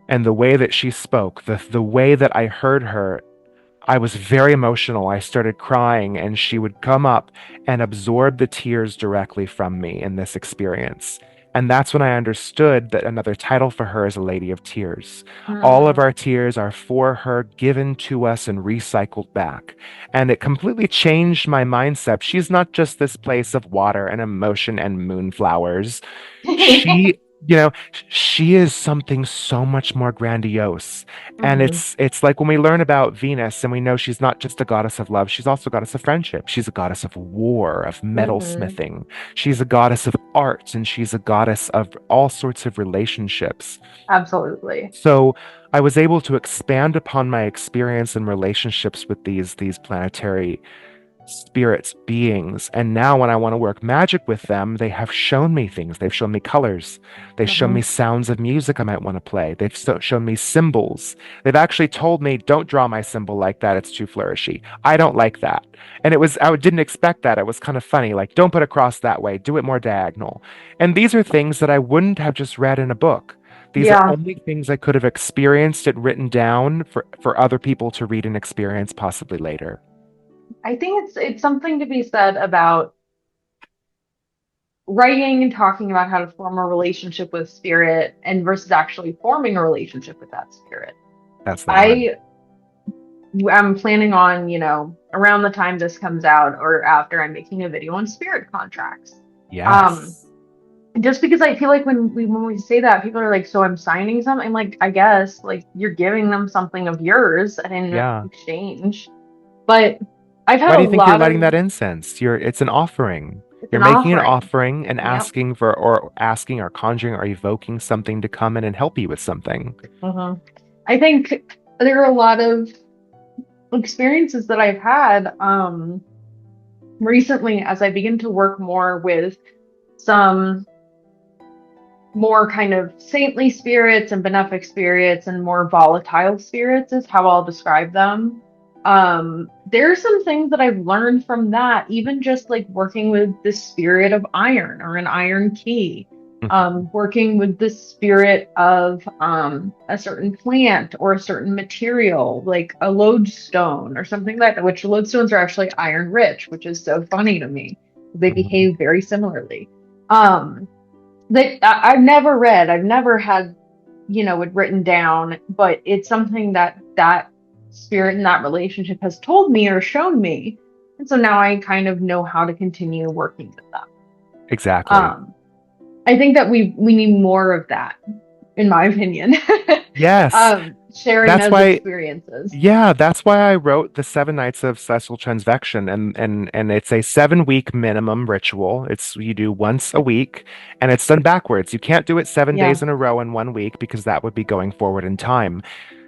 and the way that she spoke, the way that I heard her. I was very emotional. I started crying, and she would come up and absorb the tears directly from me in this experience. And that's when I understood that another title for her is a Lady of Tears. All of Mm, our tears are for her, given to us and recycled back. And it completely changed my mindset. She's not just this place of water and emotion and moonflowers. She, she is something so much more grandiose. And hmm it's like when we learn about Venus and we know she's not just a goddess of love, she's also a goddess of friendship. She's a goddess of war, of hmm metalsmithing. She's a goddess of art, and she's a goddess of all sorts of relationships. Absolutely. So I was able to expand upon my experience and relationships with these planetary spirits, beings. And now when I want to work magic with them, they have shown me things. They've shown me colors. They've shown me hmm sounds of music I might want to play. They've shown me symbols. They've actually told me, don't draw my symbol like that. It's too flourishy. I don't like that. And I didn't expect that. It was kind of funny. Like, don't put a cross that way. Do it more diagonal. And these are things that I wouldn't have just read in a book. These are Yeah. only things I could have experienced and written down for other people to read and experience possibly later. I think it's something to be said about writing and talking about how to form a relationship with spirit and versus actually forming a relationship with that spirit. That's the one. I am planning on, around the time this comes out or after, I'm making a video on spirit contracts. Um, Yes. just because I feel like when we say that, people are like, so I'm signing something. I'm like, I guess like you're giving them something of yours in Yeah. exchange. But I've had Why a do you think you're lot lighting of that incense? It's an offering. it's You're an making an offering. offering and Yep. asking for, or asking or conjuring or evoking something to come in and help you with something. hmm I think there are a lot of experiences that I've had recently as I begin to work more with some more kind of saintly spirits and benefic spirits and more volatile spirits is how I'll describe them. There are some things that I've learned from that, even just like working with the spirit of iron or an iron key, working with the spirit of a certain plant or a certain material, like a lodestone or something like that, which lodestones are actually iron rich, which is so funny to me. They Mhm. behave very similarly. Um, I've never read, I've never had, it written down, but it's something that spirit in that relationship has told me or shown me. And so now I kind of know how to continue working with them. Exactly. Um, I think that we need more of that, in my opinion. Yes. Sharing That's those why experiences. Yeah, that's why I wrote the 7 nights of celestial transvection, and it's a 7 week minimum ritual. It's you do once a week, and it's done backwards. You can't do it 7 days Yeah. in a row in one week because that would be going forward in time.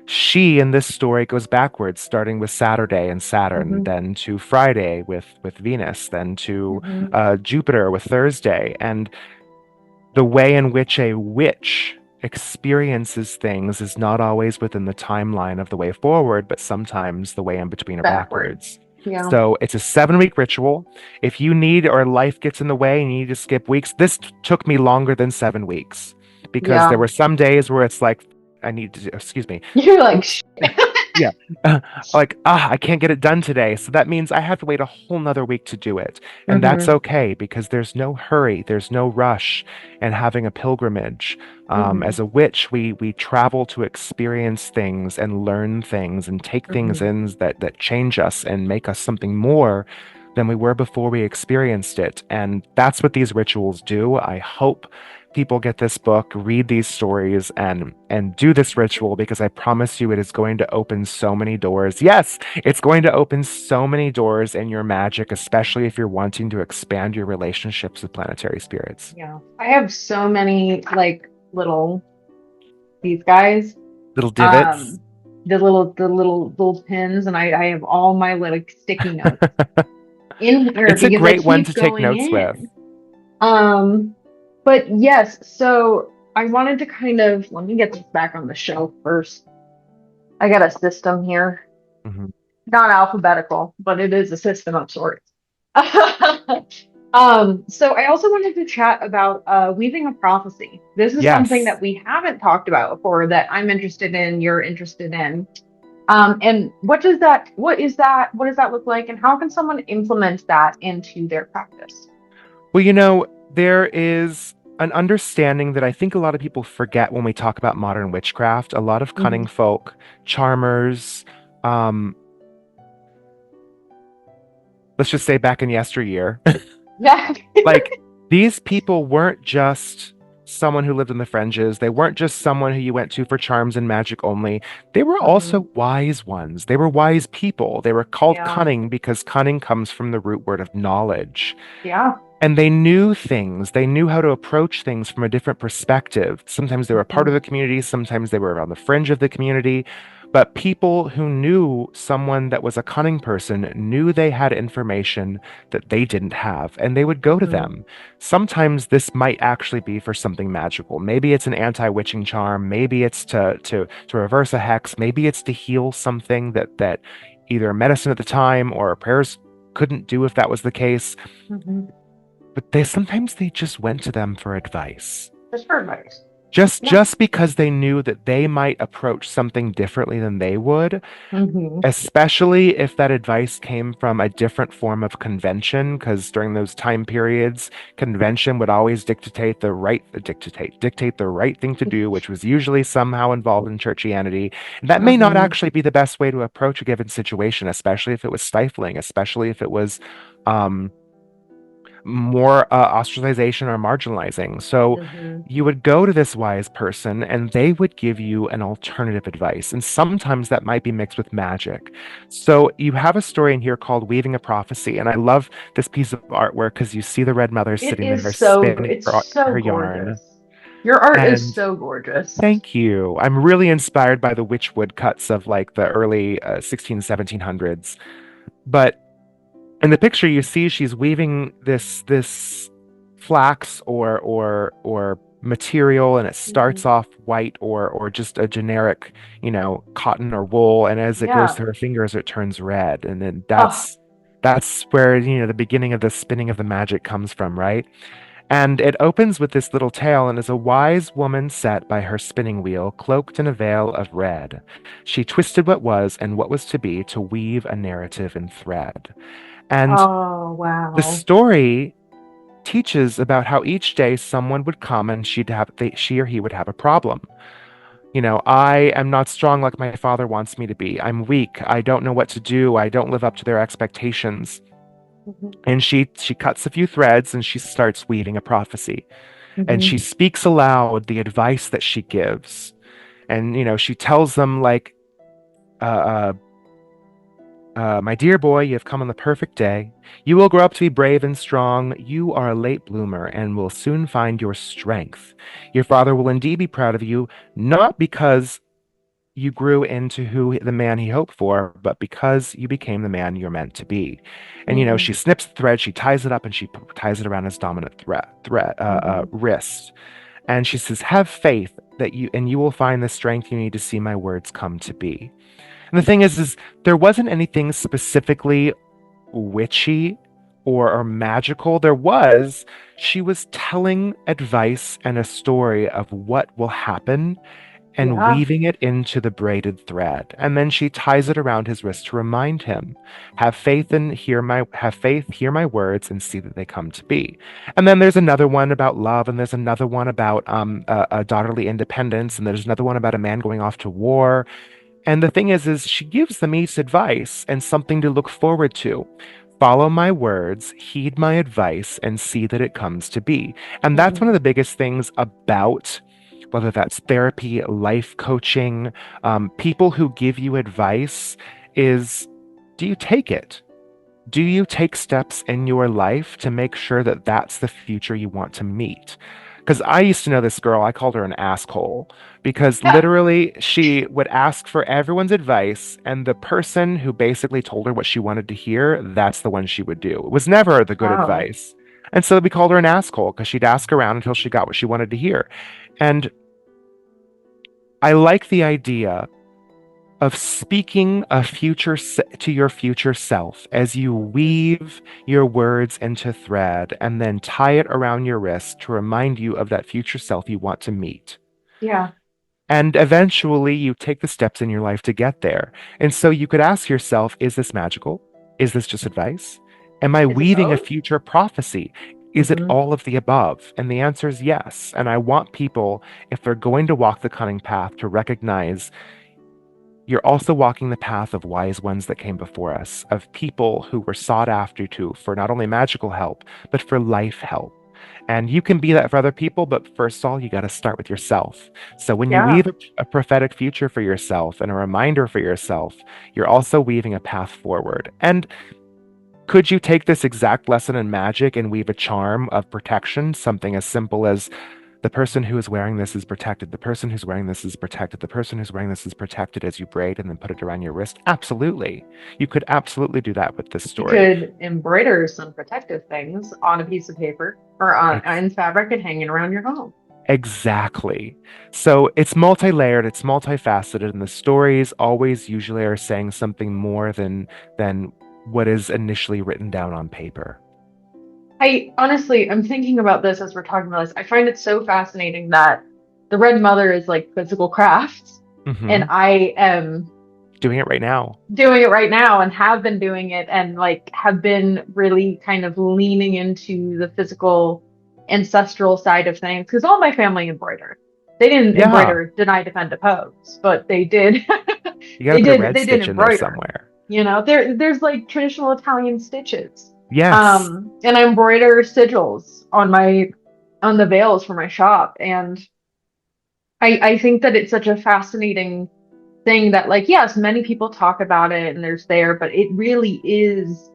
She in this story goes backwards, starting with Saturday and Saturn, hmm then to Friday with Venus, then to hmm Jupiter with Thursday, and the way in which a witch experiences things is not always within the timeline of the way forward, but sometimes the way in between or Backwards. backwards. Yeah. So it's a 7 week ritual. If you need or life gets in the way and you need to skip weeks, this took me longer than 7 weeks because there Yeah. were some days where it's like, I need to, excuse me. You're like, Oops. Yeah. Like, I can't get it done today. So that means I have to wait a whole nother week to do it. And that's hmm okay because there's no hurry, there's no rush in having a pilgrimage. hmm As a witch, we travel to experience things and learn things and take things hmm in that change us and make us something more than we were before we experienced it. And that's what these rituals do. I hope people get this book, read these stories, and do this ritual because I promise you it is going to open so many doors. Yes, it's going to open so many doors in your magic, especially if you're wanting to expand your relationships with planetary spirits. Yeah. I have so many like little these guys. Little divots. Um the little pins and I have all my like sticky notes in here It's a because they great one to keep take going notes with. in. Um but yes, so I wanted to kind of let me get this back on the shelf first. I got a system here. Mhm. Not alphabetical, but it is a system of sorts. So I also wanted to chat about weaving a prophecy. This is something Yes. that we haven't talked about before that I'm interested in, you're interested in. And what does that look like? And how can someone implement that into their practice? Well, there is an understanding that I think a lot of people forget when we talk about modern witchcraft. A lot of cunning Mhm. folk, charmers, um, let's just say back in yesteryear, Yeah. like these people weren't just someone who lived in the fringes. They weren't just someone who you went to for charms and magic only. They were Hmm. also wise ones. They were wise people. They were called Yeah. cunning because cunning comes from the root word of knowledge. Yeah. And they knew things. They knew how to approach things from a different perspective. Sometimes they were part Hmm. of the community, sometimes they were on the fringe of the community. But people who knew someone that was a cunning person knew they had information that they didn't have, and they would go to Hmm. them. Sometimes this might actually be for something magical. Maybe it's an anti-witching charm, maybe it's to reverse a hex, maybe it's to heal something that either medicine at the time or prayers couldn't do if that was the case. Hmm. But they just went to them for advice. Just for advice. Just Yeah. just because they knew that they might approach something differently than they would, Hmm. especially if that advice came from a different form of convention, because during those time periods, convention would always dictate the right thing to do, which was usually somehow involved in churchianity. That may not Hmm. actually be the best way to approach a given situation, especially if it was stifling, especially if it was um more ostracization or marginalizing. So Hmm. you would go to this wise person and they would give you an alternative advice. And sometimes that might be mixed with magic. So you have a story in here called Weaving a Prophecy. And I love this piece of artwork because you see the Red Mother It sitting is there so good. spinning It's so her gorgeous. yarn. Your art is And so gorgeous. thank you. I'm really inspired by the witch woodcuts of like the early 16, 1700s. But in the picture you see she's weaving this flax or material, and it starts Hmm. off white or just a generic cotton or wool, and as it goes Yeah. through her fingers it turns red, and then Oh. that's where the beginning of the spinning of the magic comes from, right? And it opens with this little tale, and is a wise woman sat by her spinning wheel, cloaked in a veil of red. She twisted what was and what was to be to weave a narrative in thread. And Oh, the wow. story teaches about how each day someone would come and she or he would have a problem. I am not strong like my father wants me to be. I'm weak. I don't know what to do. I don't live up to their expectations. Hmm. And she cuts a few threads and she starts weaving a prophecy. And Hmm. she speaks aloud the advice that she gives. And she tells them like, uh, uh, my dear boy, you have come on the perfect day. You will grow up to be brave and strong. You are a late bloomer and will soon find your strength. Your father will indeed be proud of you, not because you grew into the man he hoped for, but because you became the man you're meant to be. And Hmm. she snips the thread, she ties it up, and she ties it around his dominant Hmm. wrist. And she says, "Have faith that you will find the strength you need to see my words come to be." And the thing is there wasn't anything specifically witchy or magical. She was telling advice and a story of what will happen and Yeah. weaving it into the braided thread. And then she ties it around his wrist to remind him, have faith, hear my words, and see that they come to be. And then there's another one about love, and there's another one about daughterly independence, and there's another one about a man going off to war. And the thing is she gives them each advice and something to look forward to. Follow my words, heed my advice, and see that it comes to be. And that's one Hmm. of the biggest things about whether that's therapy, life coaching, people who give you advice is, do you take it? Do you take steps in your life to make sure that that's the future you want to meet? Because I used to know this girl, I called her an asshole because literally she would ask for everyone's advice, and the person who basically told her what she wanted to hear, that's the one she would do. It was never the good Wow. advice. And so we called her an asshole because she'd ask around until she got what she wanted to hear. And I like the idea of speaking to your future self as you weave your words into thread and then tie it around your wrist to remind you of that future self you want to meet. Yeah. And eventually you take the steps in your life to get there. And so you could ask yourself, is this magical? Is this just advice? Am I Is it weaving a both? future prophecy? Is it Hmm. all of the above? And the answer is yes. And I want people, if they're going to walk the cunning path, to recognize you're also walking the path of wise ones that came before us, of people who were sought after to for not only magical help, but for life help. And you can be that for other people, but first of all, you got to start with yourself. So when you Yeah. weave a prophetic future for yourself and a reminder for yourself, you're also weaving a path forward. And could you take this exact lesson in magic and weave a charm of protection, something as simple as the person who is wearing this is protected. The person who's wearing this is protected. The person who's wearing this is protected as you braid and then put it around your wrist. Absolutely. You could absolutely do that with this You story. could embroider some protective things on a piece of paper or on Ex- in fabric and hang it around your home. exactly. So it's multi-layered, it's multifaceted, and the stories always usually are saying something more than what is initially written down on paper. I honestly, I'm thinking about this as we're talking about this. I find it so fascinating that the Red Mother is like physical crafts, and Hmm. I am Doing it right now. doing it right now and have been doing it and like have been really kind of leaning into the physical ancestral side of things because all my family embroidered. They didn't Yeah. embroider deny, defend, oppose, but they did You got to put a red they did stitch in there embroider. somewhere. You know, there's like traditional Italian stitches. Yes. And I embroider sigils on my on the veils for my shop. And I think that it's such a fascinating thing that like yes many people talk about it and there's there but it really is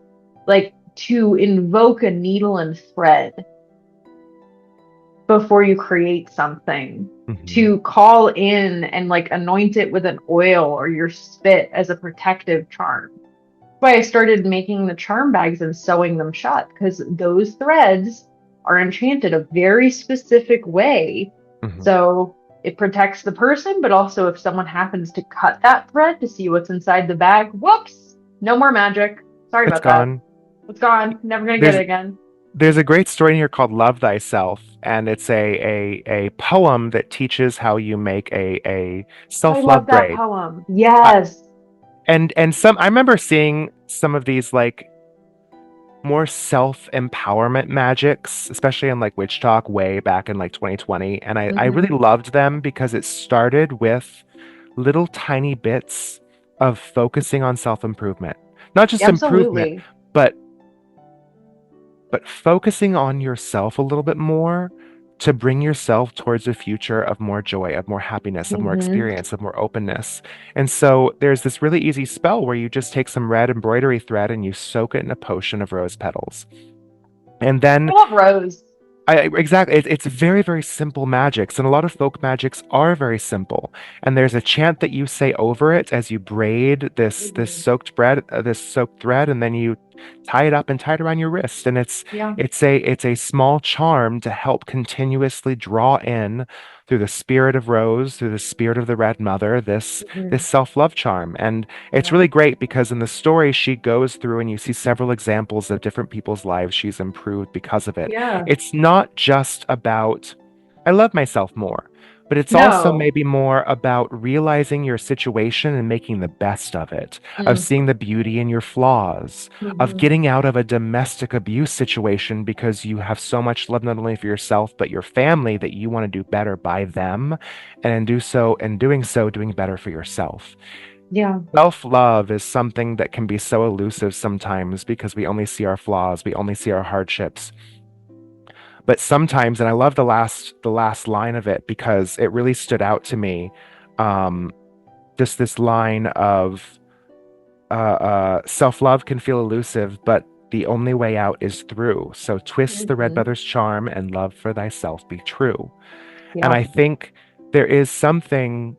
like to invoke a needle and thread before you create something Hmm. to call in and like anoint it with an oil or your spit as a protective charm. That's why I started making the charm bags and sewing them shut because those threads are enchanted a very specific way. Hmm. So it protects the person, but also if someone happens to cut that thread to see what's inside the bag, whoops, no more magic. Sorry It's about that. gone. It's gone. Never gonna get There's it again. there's a great story in here called Love Thyself, and it's a poem that teaches how you make a I love self-love that braid. poem. Uh, Yes. and some I remember seeing some of these like more self-empowerment magics, especially in like Witch Talk way back in like 2020, and I really Hmm. loved them because it started with little tiny bits of focusing on self-improvement. Not just improvement, Absolutely. but focusing on yourself a little bit more to bring yourself towards a future of more joy, of more happiness, of more Hmm. experience, of more openness. And so there's this really easy spell where you just take some red embroidery thread and you soak it in a potion of rose petals. And then I love Rose. exactly. It's very, very simple magics, and a lot of folk magics are very simple. And there's a chant that you say over it as you braid Hmm. this soaked thread, and then you tie it up and tie it around your wrist. And Yeah. it's a small charm to help continuously draw in through the spirit of Rose, through the spirit of the Red Mother, this Hmm. self-love charm. And it's Yeah. really great because in the story she goes through and you see several examples of different people's lives she's improved because of it. Yeah. It's not just about, I love myself more, but it's also No. maybe more about realizing your situation and making the best of it, of Mm. seeing the beauty in your flaws, of Hmm. getting out of a domestic abuse situation because you have so much love not only for yourself, but your family that you want to do better by them and doing so, doing better for yourself. Yeah. Self-love is something that can be so elusive sometimes because we only see our flaws, we only see our hardships. But sometimes, and I love the last line of it because it really stood out to me. Um, just this line of self-love can feel elusive, but the only way out is through. So twist the red Hmm. mother's charm and love for thyself be true. And Yeah. I think there is something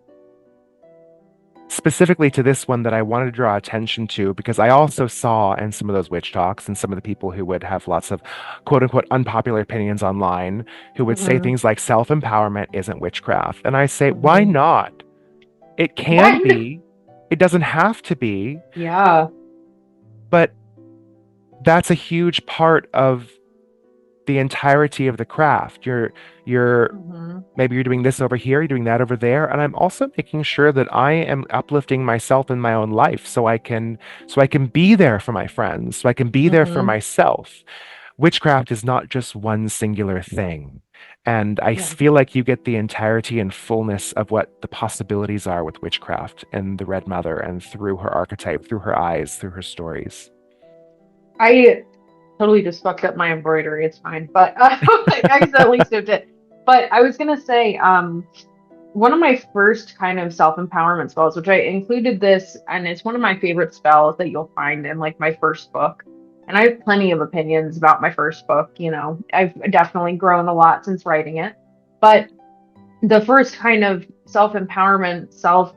specifically to this one that I wanted to draw attention to because I also saw in some of those witch talks and some of the people who would have lots of quote unquote unpopular opinions online who would say Hmm. things like self-empowerment isn't witchcraft. And I say, why Hmm. not? It can What? be, it doesn't have to be, Yeah. but that's a huge part of the entirety of the craft. You're Hmm. maybe you're doing this over here, you're doing that over there, and I'm also making sure that I am uplifting myself in my own life so I can be there for my friends, so I can be there for Hmm. myself. Witchcraft is not just one singular thing. And I Yeah. feel like you get the entirety and fullness of what the possibilities are with witchcraft and the Red Mother and through her archetype, through her eyes, through her stories. I totally just fucked up my embroidery. It's fine, but I accidentally snipped it. But I was gonna say, one of my first kind of self-empowerment spells, which I included this, and it's one of my favorite spells that you'll find in like my first book. And I have plenty of opinions about my first book. I've definitely grown a lot since writing it. But the first kind of self-empowerment, self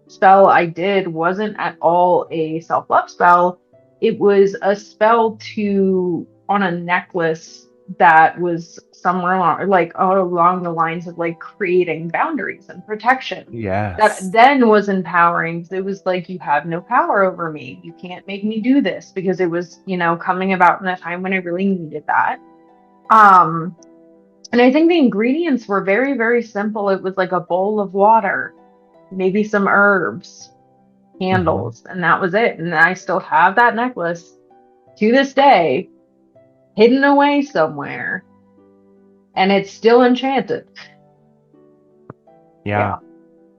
spell I did wasn't at all a self-love spell. It was a spell to on a necklace that was somewhere along the lines of like creating boundaries and protection. That Yes. then was empowering because it was like, you have no power over me. You can't make me do this, because it was, coming about in a time when I really needed that. Um, and I think the ingredients were very, very simple. It was like a bowl of water, maybe some herbs, Hmm. candles, and that was it. And I still have that necklace to this day, hidden away somewhere, and it's still enchanted. Yeah. Yeah,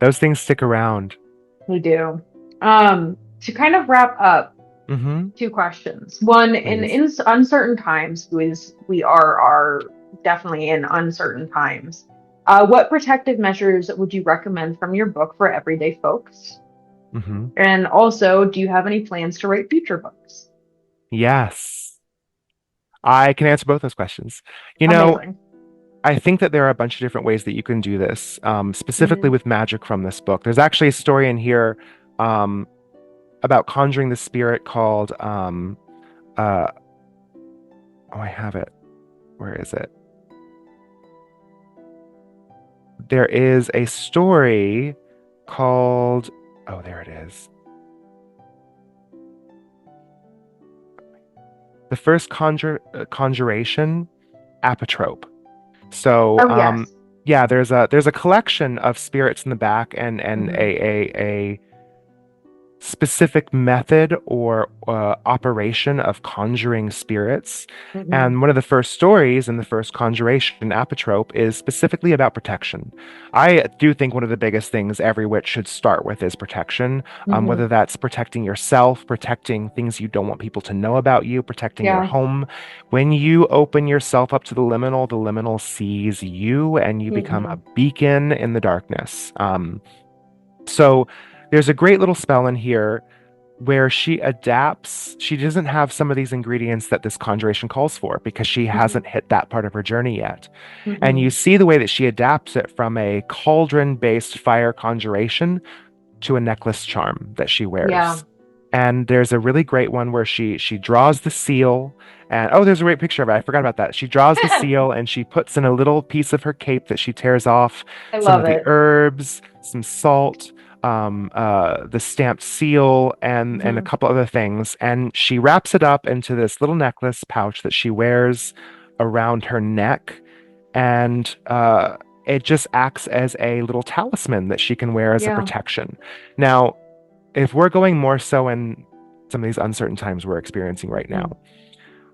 Those things stick around. we do. To kind of wrap up, Hmm. two questions. One, Please. in uncertain times, because we are definitely in uncertain times, what protective measures would you recommend from your book for everyday folks? Hmm. And also, do you have any plans to write future books? Yes. I can answer both those questions. You know, Amazing. I think that there are a bunch of different ways that you can do this, specifically Hmm. with magic from this book. There's actually a story in here um, about conjuring the spirit called, uh, oh, I have it. Where is it? There is a story called, oh, there it is. The first conjuration, apotrope. So, Oh, yes. yeah, there's a collection of spirits in the back and Hmm. a specific method or operation of conjuring spirits. Hmm. And one of the first stories in the first conjuration, apotrope, is specifically about protection. I do think one of the biggest things every witch should start with is protection, Hmm. whether that's protecting yourself, protecting things you don't want people to know about you, protecting your Yeah. home. When you open yourself up to the liminal sees you and you become a Hmm. beacon in the darkness. So there's a great little spell in here where she adapts. She doesn't have some of these ingredients that this conjuration calls for because she Hmm. hasn't hit that part of her journey yet. And Hmm. you see the way that she adapts it from a cauldron-based fire conjuration to a necklace charm that she Yeah. wears. And there's a really great one where she draws the seal and oh, there's a great picture of it. I forgot about that. She draws the seal and she puts in a little piece of her cape that she tears off, I some love of the it. herbs, some salt, the stamped seal, and a Hmm. couple other things. And she wraps it up into this little necklace pouch that she wears around her neck. And it just acts as a little talisman that she can wear as a Yeah. protection. Now, if we're going more so in some of these uncertain times we're experiencing right now, Hmm.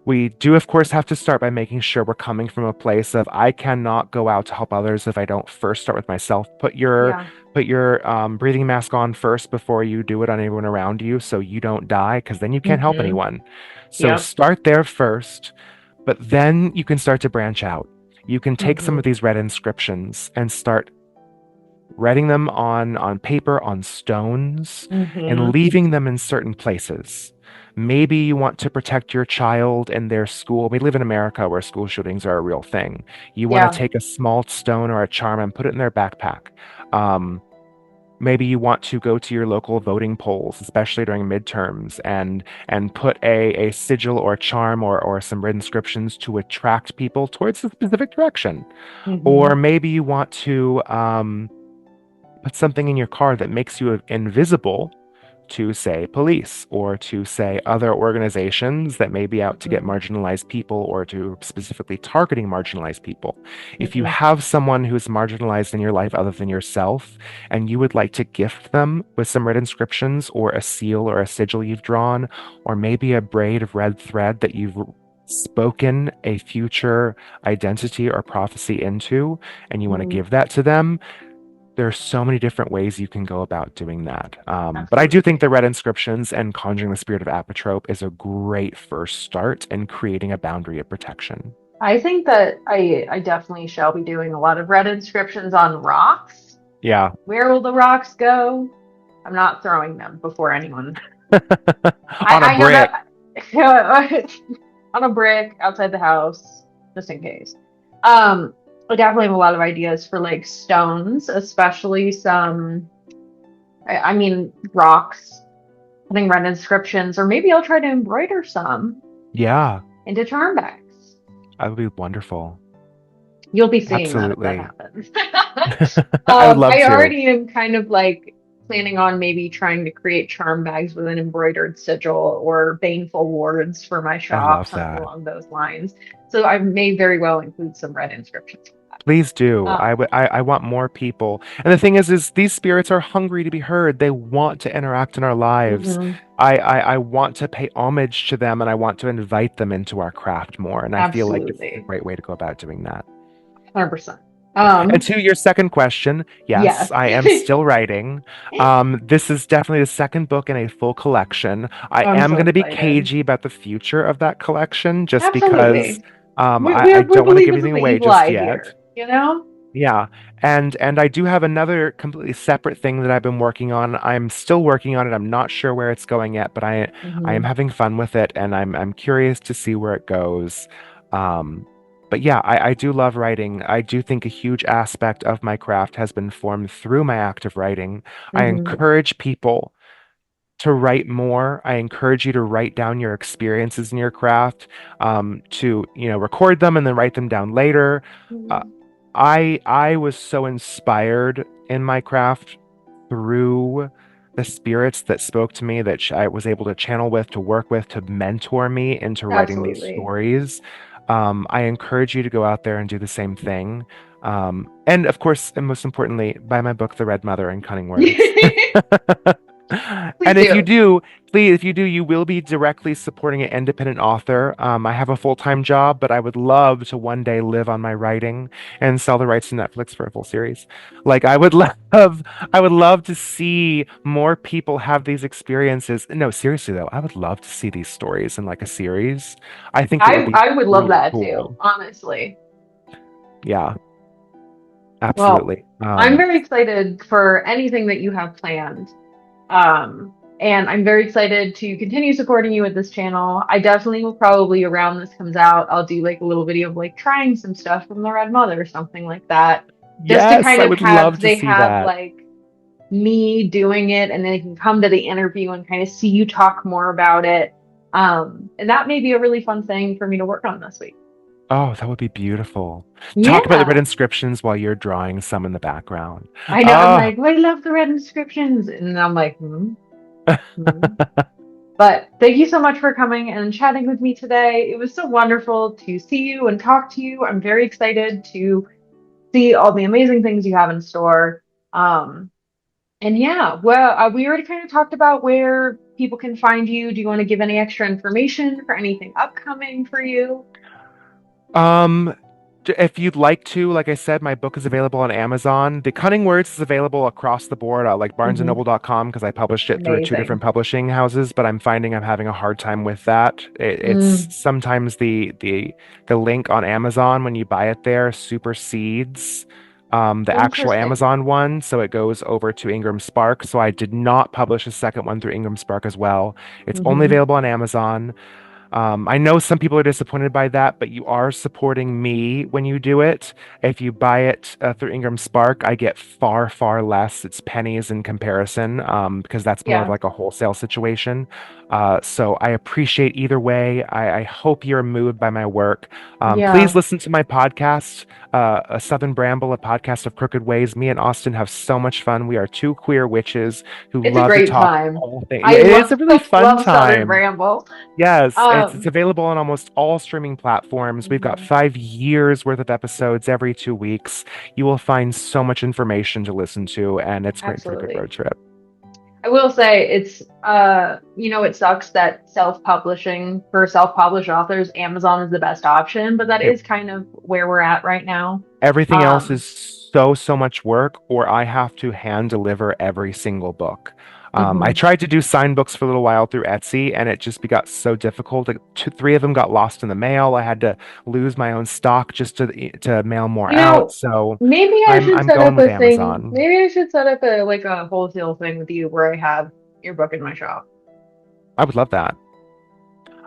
we do, of course, have to start by making sure we're coming from a place of I cannot go out to help others if I don't first start with myself. Yeah. Put your breathing mask on first before you do it on everyone around you, so you don't die, because then you can't help Hmm. anyone. So Yep. start there first, but then you can start to branch out. You can take some Hmm. of these red inscriptions and start writing them on paper, on stones, and Hmm. leaving them in certain places. Maybe you want to protect your child in their school. We live in America where school shootings are a real thing. You want to Yeah. take a small stone or a charm and put it in their backpack. Um, Maybe you want to go to your local voting polls, especially during midterms, and put a sigil or charm or some red inscriptions to attract people towards a specific direction. Or Hmm. maybe you want to put something in your car that makes you invisible to, say, police or to, say, other organizations that may be out to get Mhm. marginalized people or to specifically targeting marginalized people. If you Mhm. have someone who's marginalized in your life other than yourself, and you would like to gift them with some red inscriptions or a seal or a sigil you've drawn, or maybe a braid of red thread that you've spoken a future identity or prophecy into, and you want to Mhm. give that to them, there are so many different ways you can go about doing that. But I do think Absolutely. the red inscriptions and conjuring the spirit of apotrope is a great first start in creating a boundary of protection. I think that I definitely shall be doing a lot of red inscriptions on rocks. Yeah. Where will the rocks go? I'm not throwing them before anyone. On a I know brick. that on a brick outside the house, just in case. I definitely have a lot of ideas for like stones, especially some, I mean, rocks, putting red inscriptions, or maybe I'll try to embroider some Yeah, into charm bags. that would be wonderful. You'll be seeing that if that Absolutely. happens. I would love I to. already am kind of like planning on maybe trying to create charm bags with an embroidered sigil or baneful wards for my I shop, love something that. along those lines. So I may very well include some red inscriptions for Please do. that. I want more people. And the thing is these spirits are hungry to be heard. They want to interact in our lives. Mhm. I want to pay homage to them and I want to invite them into our craft more. And I feel like this is a Absolutely. great way to go about doing that. 100%. And to your second question, yes, Yes. I am still writing. This is definitely the second book in a full collection. I I'm am so going to be excited. cagey about the future of that collection just because Absolutely. We, I we don't want to believe give this is anything the away evil just eye yet. here, you know? Yeah. And I do have another completely separate thing that I've been working on. I'm still working on it. I'm not sure where it's going yet, but I am Hmm. having fun with it and I'm curious to see where it goes. Um, but yeah, I do love writing. I do think a huge aspect of my craft has been formed through my act of writing. I Hmm. encourage people to write more. I encourage you to write down your experiences in your craft, to, record them and then write them down later. Uh, Hmm. I was so inspired in my craft through the spirits that spoke to me that I was able to channel with, to work with, to mentor me into writing these Absolutely. stories. I encourage you to go out there and do the same thing. And of course, and most importantly, buy my book, The Red Mother and Cunning Words. Please And if you do. do, please, if you do, you will be directly supporting an independent author. I have a full-time job, but I would love to one day live on my writing and sell the rights to Netflix for a full series. Like I would love to see more people have these experiences. No, seriously though, I would love to see these stories in like a series. I think it would be I would love really that too, cool. honestly. Yeah, Well, absolutely. I'm very excited for anything that you have planned. And I'm very excited to continue supporting you with this channel. I definitely will probably around this comes out, I'll do like a little video of like trying some stuff from the Red Mother or something like that. Just to Yes, kind I of would love have to they see have that. like me doing it and then they can come to the interview and kind of see you talk more about it. And that may be a really fun thing for me to work on this week. Oh, that would be beautiful. Talk about the red Yeah. inscriptions while you're drawing some in the background. I know. I'm Oh, like, I love the red inscriptions. And I'm like, hmm. Hmm. But thank you so much for coming and chatting with me today. It was so wonderful to see you and talk to you. I'm very excited to see all the amazing things you have in store. Um, and yeah, well, we already kind of talked about where people can find you. Do you want to give any extra information for anything upcoming for you? um, if you'd like to, like I said, my book is available on Amazon. The Cunning Words is available across the board, like Hmm. barnesandnoble.com, because I published it through two different Amazing. publishing houses, but I'm finding I'm having a hard time with that. It's Mm, sometimes the link on Amazon when you buy it there supersedes the actual interesting. Amazon one, so it goes over to Ingram Spark. So I did not publish a second one through Ingram Spark as well. It's only Hmm. available on Amazon. I know some people are disappointed by that, but you are supporting me when you do it. If you buy it through Ingram Spark, I get far, far less. It's pennies in comparison, because that's more of Yeah. like a wholesale situation. So I appreciate either way. I hope you're moved by my work. Please Yeah. listen to my podcast. a Southern Bramble, a podcast of crooked ways. Me and Austin have so much fun. We are two queer witches who It's a love to great talk time. all things. I It's love a really fun love Southern time. Bramble. Yes, it's Um, available on almost all streaming platforms. We've got mhm, 5 years worth of episodes every 2 weeks. You will find so much information to listen to, and it's great for a good absolutely. road trip. I will say it's it sucks that self-publishing for self-published authors, Amazon is the best option, but that It is kind of where we're at right now. Everything else Um, is so much work, or I have to hand deliver every single book. I mhm. tried to do sign books for a little while through Etsy, and it just got so difficult. Like, three of them got lost in the mail. I had to lose my own stock just to mail more You out. know, So maybe I should I'm set going up with a thing. Amazon. Maybe I should set up a like a wholesale thing with you where I have your book in my shop. I would love that.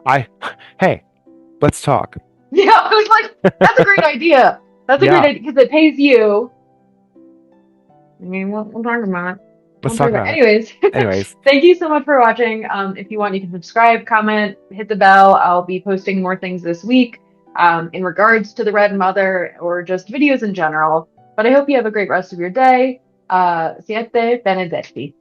I Hey, let's talk. Yeah, I was like, that's a great idea. That's a great Yeah, idea because it pays you. I mean, we'll talk about it. let's We'll talk talk about it. about it. Anyways, Anyways, thank you so much for watching. If you want, you can subscribe, comment, hit the bell. I'll be posting more things this week in regards to the Red Mother or just videos in general. But I hope you have a great rest of your day. Siete Benedetti.